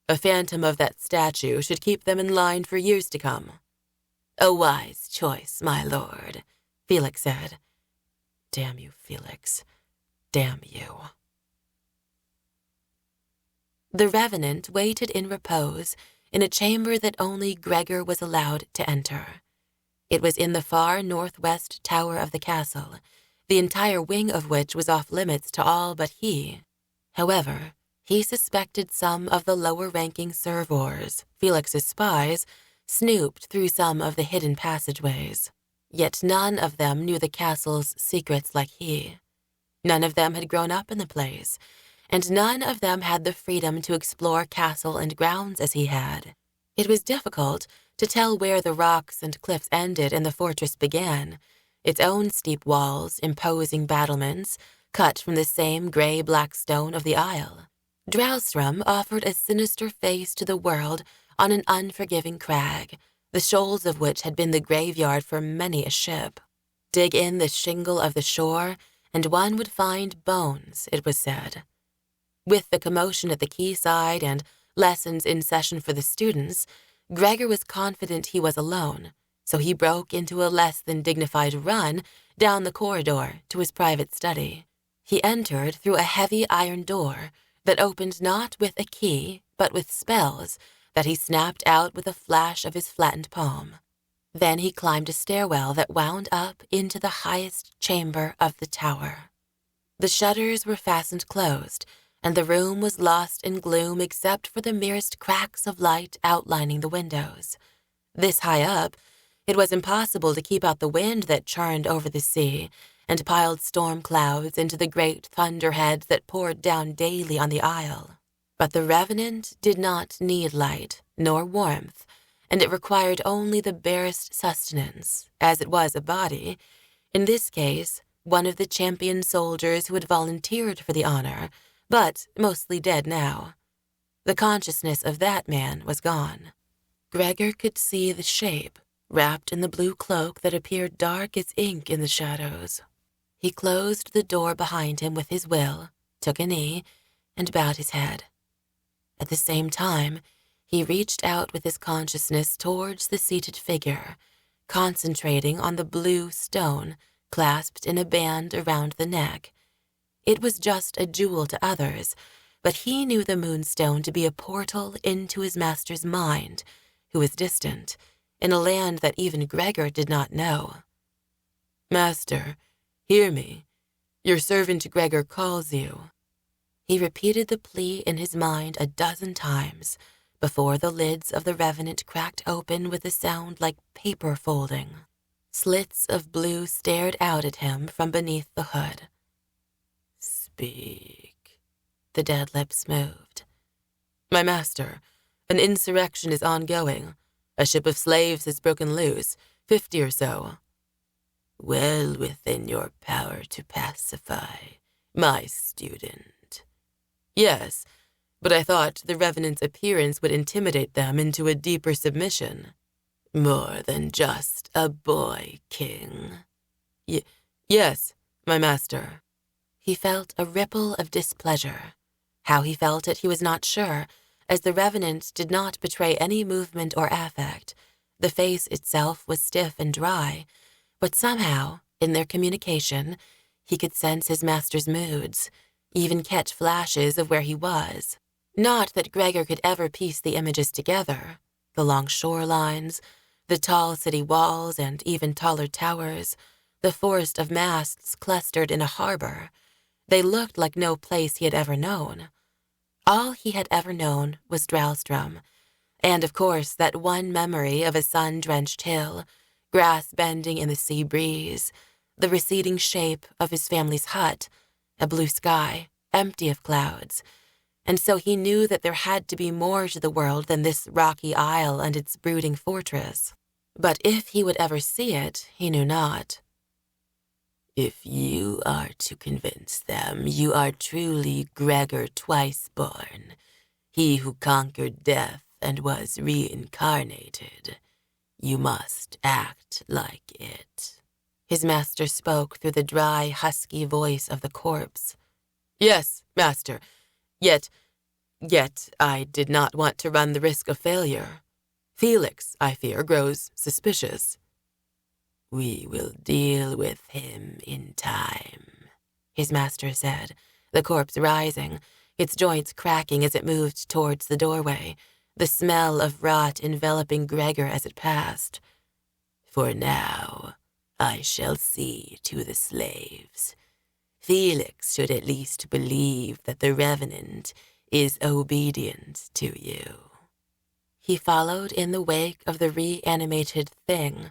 A phantom of that statue should keep them in line for years to come." "A wise choice, my lord," Felix said. "Damn you, Felix. Damn you." The Revenant waited in repose in a chamber that only Gregor was allowed to enter. It was in the far northwest tower of the castle, the entire wing of which was off limits to all but he. However, he suspected some of the lower-ranking Servwars, Felix's spies, snooped through some of the hidden passageways. Yet none of them knew the castle's secrets like he. None of them had grown up in the place, and none of them had the freedom to explore castle and grounds as he had. It was difficult to tell where the rocks and cliffs ended and the fortress began, its own steep walls, imposing battlements, cut from the same gray-black stone of the isle. Drowstrom offered a sinister face to the world on an unforgiving crag, the shoals of which had been the graveyard for many a ship. Dig in the shingle of the shore, and one would find bones, it was said. With the commotion at the quayside and lessons in session for the students, Gregor was confident he was alone, so he broke into a less than dignified run down the corridor to his private study. He entered through a heavy iron door that opened not with a key, but with spells that he snapped out with a flash of his flattened palm. Then he climbed a stairwell that wound up into the highest chamber of the tower. The shutters were fastened closed, and the room was lost in gloom except for the merest cracks of light outlining the windows. This high up, it was impossible to keep out the wind that churned over the sea and piled storm clouds into the great thunderheads that poured down daily on the isle. But the Revenant did not need light nor warmth, and it required only the barest sustenance, as it was a body, in this case, one of the champion soldiers who had volunteered for the honor, but mostly dead now. The consciousness of that man was gone. Gregor could see the shape, wrapped in the blue cloak that appeared dark as ink in the shadows. He closed the door behind him with his will, took a knee, and bowed his head. At the same time, he reached out with his consciousness towards the seated figure, concentrating on the blue stone clasped in a band around the neck. It was just a jewel to others, but he knew the moonstone to be a portal into his master's mind, who was distant, in a land that even Gregor did not know. "Master, hear me. Your servant Gregor calls you." He repeated the plea in his mind a dozen times before the lids of the Revenant cracked open with a sound like paper folding. Slits of blue stared out at him from beneath the hood. "Speak." The dead lips moved. "My master, an insurrection is ongoing. A ship of slaves has broken loose, 50 or so. Well within your power to pacify, my student. Yes, but I thought the Revenant's appearance would intimidate them into a deeper submission. More than just a boy, King. Yes, my master." He felt a ripple of displeasure. How he felt it he was not sure, as the Revenant did not betray any movement or affect. The face itself was stiff and dry, but somehow, in their communication, he could sense his master's moods, even catch flashes of where he was. Not that Gregor could ever piece the images together, the long shorelines, the tall city walls and even taller towers, the forest of masts clustered in a harbor. They looked like no place he had ever known. All he had ever known was Drowstrom, and of course that one memory of a sun-drenched hill, grass bending in the sea breeze, the receding shape of his family's hut, a blue sky, empty of clouds. And so he knew that there had to be more to the world than this rocky isle and its brooding fortress. But if he would ever see it, he knew not. "If you are to convince them, you are truly Gregor Twiceborn, he who conquered death and was reincarnated. You must act like it." His master spoke through the dry, husky voice of the corpse. "Yes, master. Yet I did not want to run the risk of failure. Felix, I fear, grows suspicious." "We will deal with him in time," his master said, the corpse rising, its joints cracking as it moved towards the doorway, the smell of rot enveloping Gregor as it passed. "For now, I shall see to the slaves. Felix should at least believe that the Revenant is obedient to you." He followed in the wake of the reanimated thing,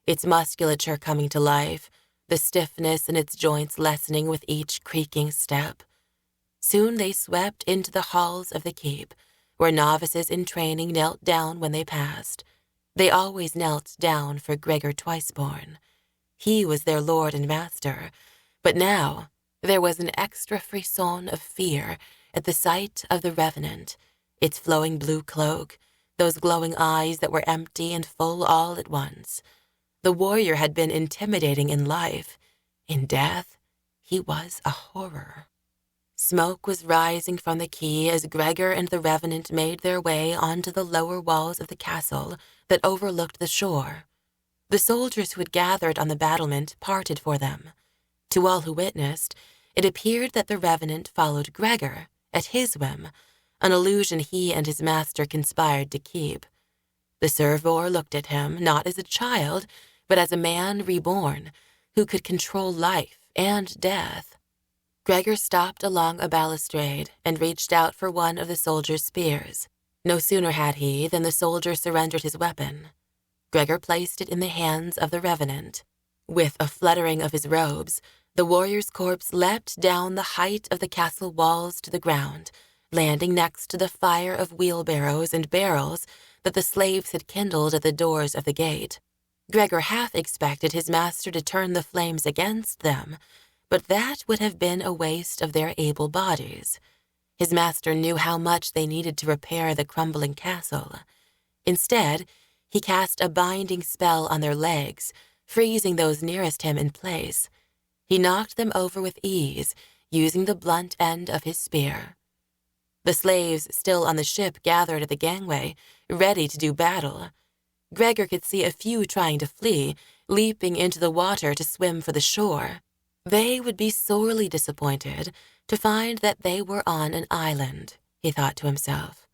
its musculature coming to life, the stiffness in its joints lessening with each creaking step. Soon they swept into the halls of the keep, where novices in training knelt down when they passed. They always knelt down for Gregor Twiceborn. He was their lord and master, but now there was an extra frisson of fear at the sight of the Revenant, its flowing blue cloak, those glowing eyes that were empty and full all at once. The warrior had been intimidating in life. In death, he was a horror. Smoke was rising from the quay as Gregor and the Revenant made their way onto the lower walls of the castle that overlooked the shore. The soldiers who had gathered on the battlement parted for them. To all who witnessed, it appeared that the Revenant followed Gregor at his whim, an illusion he and his master conspired to keep. The servor looked at him not as a child, but as a man reborn who could control life and death. Gregor stopped along a balustrade and reached out for one of the soldier's spears. No sooner had he than the soldier surrendered his weapon. Gregor placed it in the hands of the Revenant. With a fluttering of his robes, the warrior's corpse leapt down the height of the castle walls to the ground, landing next to the fire of wheelbarrows and barrels that the slaves had kindled at the doors of the gate. Gregor half expected his master to turn the flames against them, but that would have been a waste of their able bodies. His master knew how much they needed to repair the crumbling castle. Instead, he cast a binding spell on their legs, freezing those nearest him in place. He knocked them over with ease, using the blunt end of his spear. The slaves still on the ship gathered at the gangway, ready to do battle. Gregor could see a few trying to flee, leaping into the water to swim for the shore. They would be sorely disappointed to find that they were on an island, he thought to himself.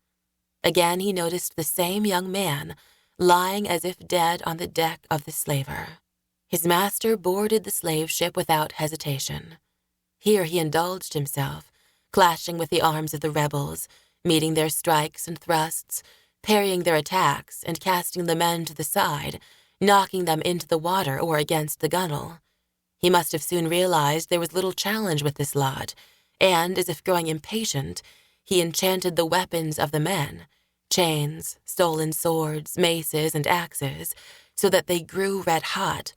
Again he noticed the same young man, lying as if dead on the deck of the slaver. His master boarded the slave ship without hesitation. Here he indulged himself, clashing with the arms of the rebels, meeting their strikes and thrusts, parrying their attacks and casting the men to the side, knocking them into the water or against the gunwale. He must have soon realized there was little challenge with this lot, and, as if growing impatient, he enchanted the weapons of the men, chains, stolen swords, maces, and axes, so that they grew red-hot.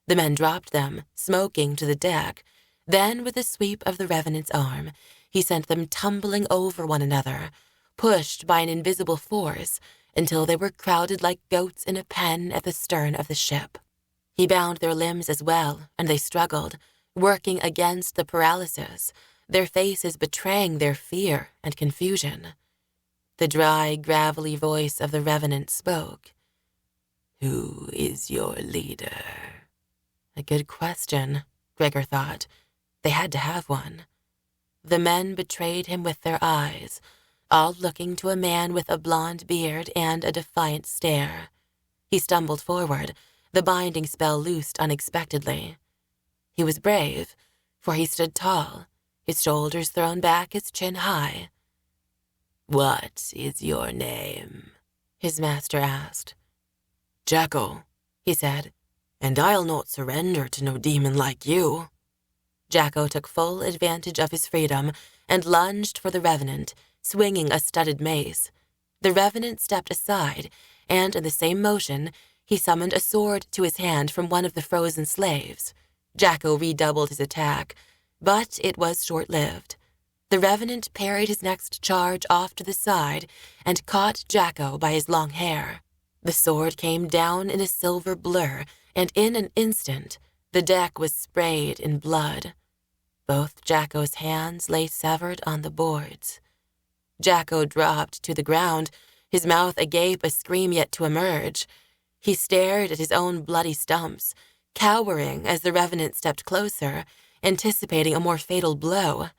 The men dropped them, smoking, to the deck. Then, with a sweep of the Revenant's arm, he sent them tumbling over one another, pushed by an invisible force, until they were crowded like goats in a pen at the stern of the ship. He bound their limbs as well, and they struggled, working against the paralysis, their faces betraying their fear and confusion. The dry, gravelly voice of the Revenant spoke. "Who is your leader?" A good question, Gregor thought. They had to have one. The men betrayed him with their eyes, all looking to a man with a blonde beard and a defiant stare. He stumbled forward, the binding spell loosed unexpectedly. He was brave, for he stood tall, his shoulders thrown back, his chin high. "What is your name?" his master asked. "Jacko," he said, "and I'll not surrender to no demon like you." Jacko took full advantage of his freedom and lunged for the Revenant, swinging a studded mace. The Revenant stepped aside, and in the same motion, he summoned a sword to his hand from one of the frozen slaves. Jacko redoubled his attack, but it was short-lived. The Revenant parried his next charge off to the side and caught Jacko by his long hair. The sword came down in a silver blur, and in an instant, the deck was sprayed in blood. Both Jacko's hands lay severed on the boards. Jacko dropped to the ground, his mouth agape, a scream yet to emerge. He stared at his own bloody stumps, cowering as the Revenant stepped closer, anticipating a more fatal blow.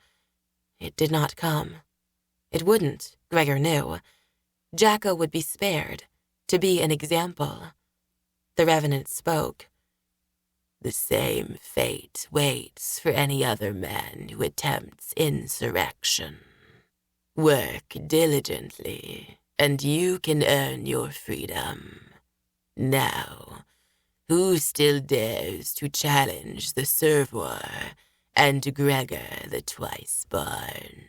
It did not come. It wouldn't, Gregor knew. Jacko would be spared, to be an example. The Revenant spoke. "The same fate waits for any other man who attempts insurrection. Work diligently, and you can earn your freedom. Now, who still dares to challenge the servor and Gregor the Twiceborn?"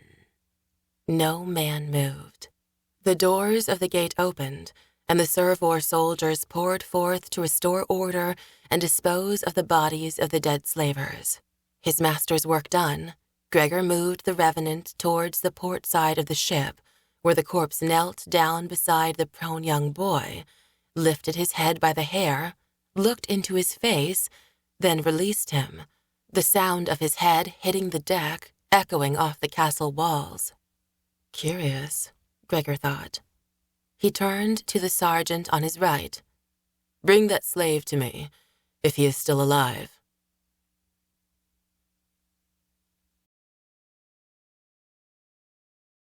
No man moved. The doors of the gate opened, and the servor soldiers poured forth to restore order and dispose of the bodies of the dead slavers. His master's work done, Gregor moved the revenant towards the port side of the ship, where the corpse knelt down beside the prone young boy, lifted his head by the hair, looked into his face, then released him, the sound of his head hitting the deck echoing off the castle walls. Curious, Gregor thought. He turned to the sergeant on his right. Bring that slave to me, if he is still alive.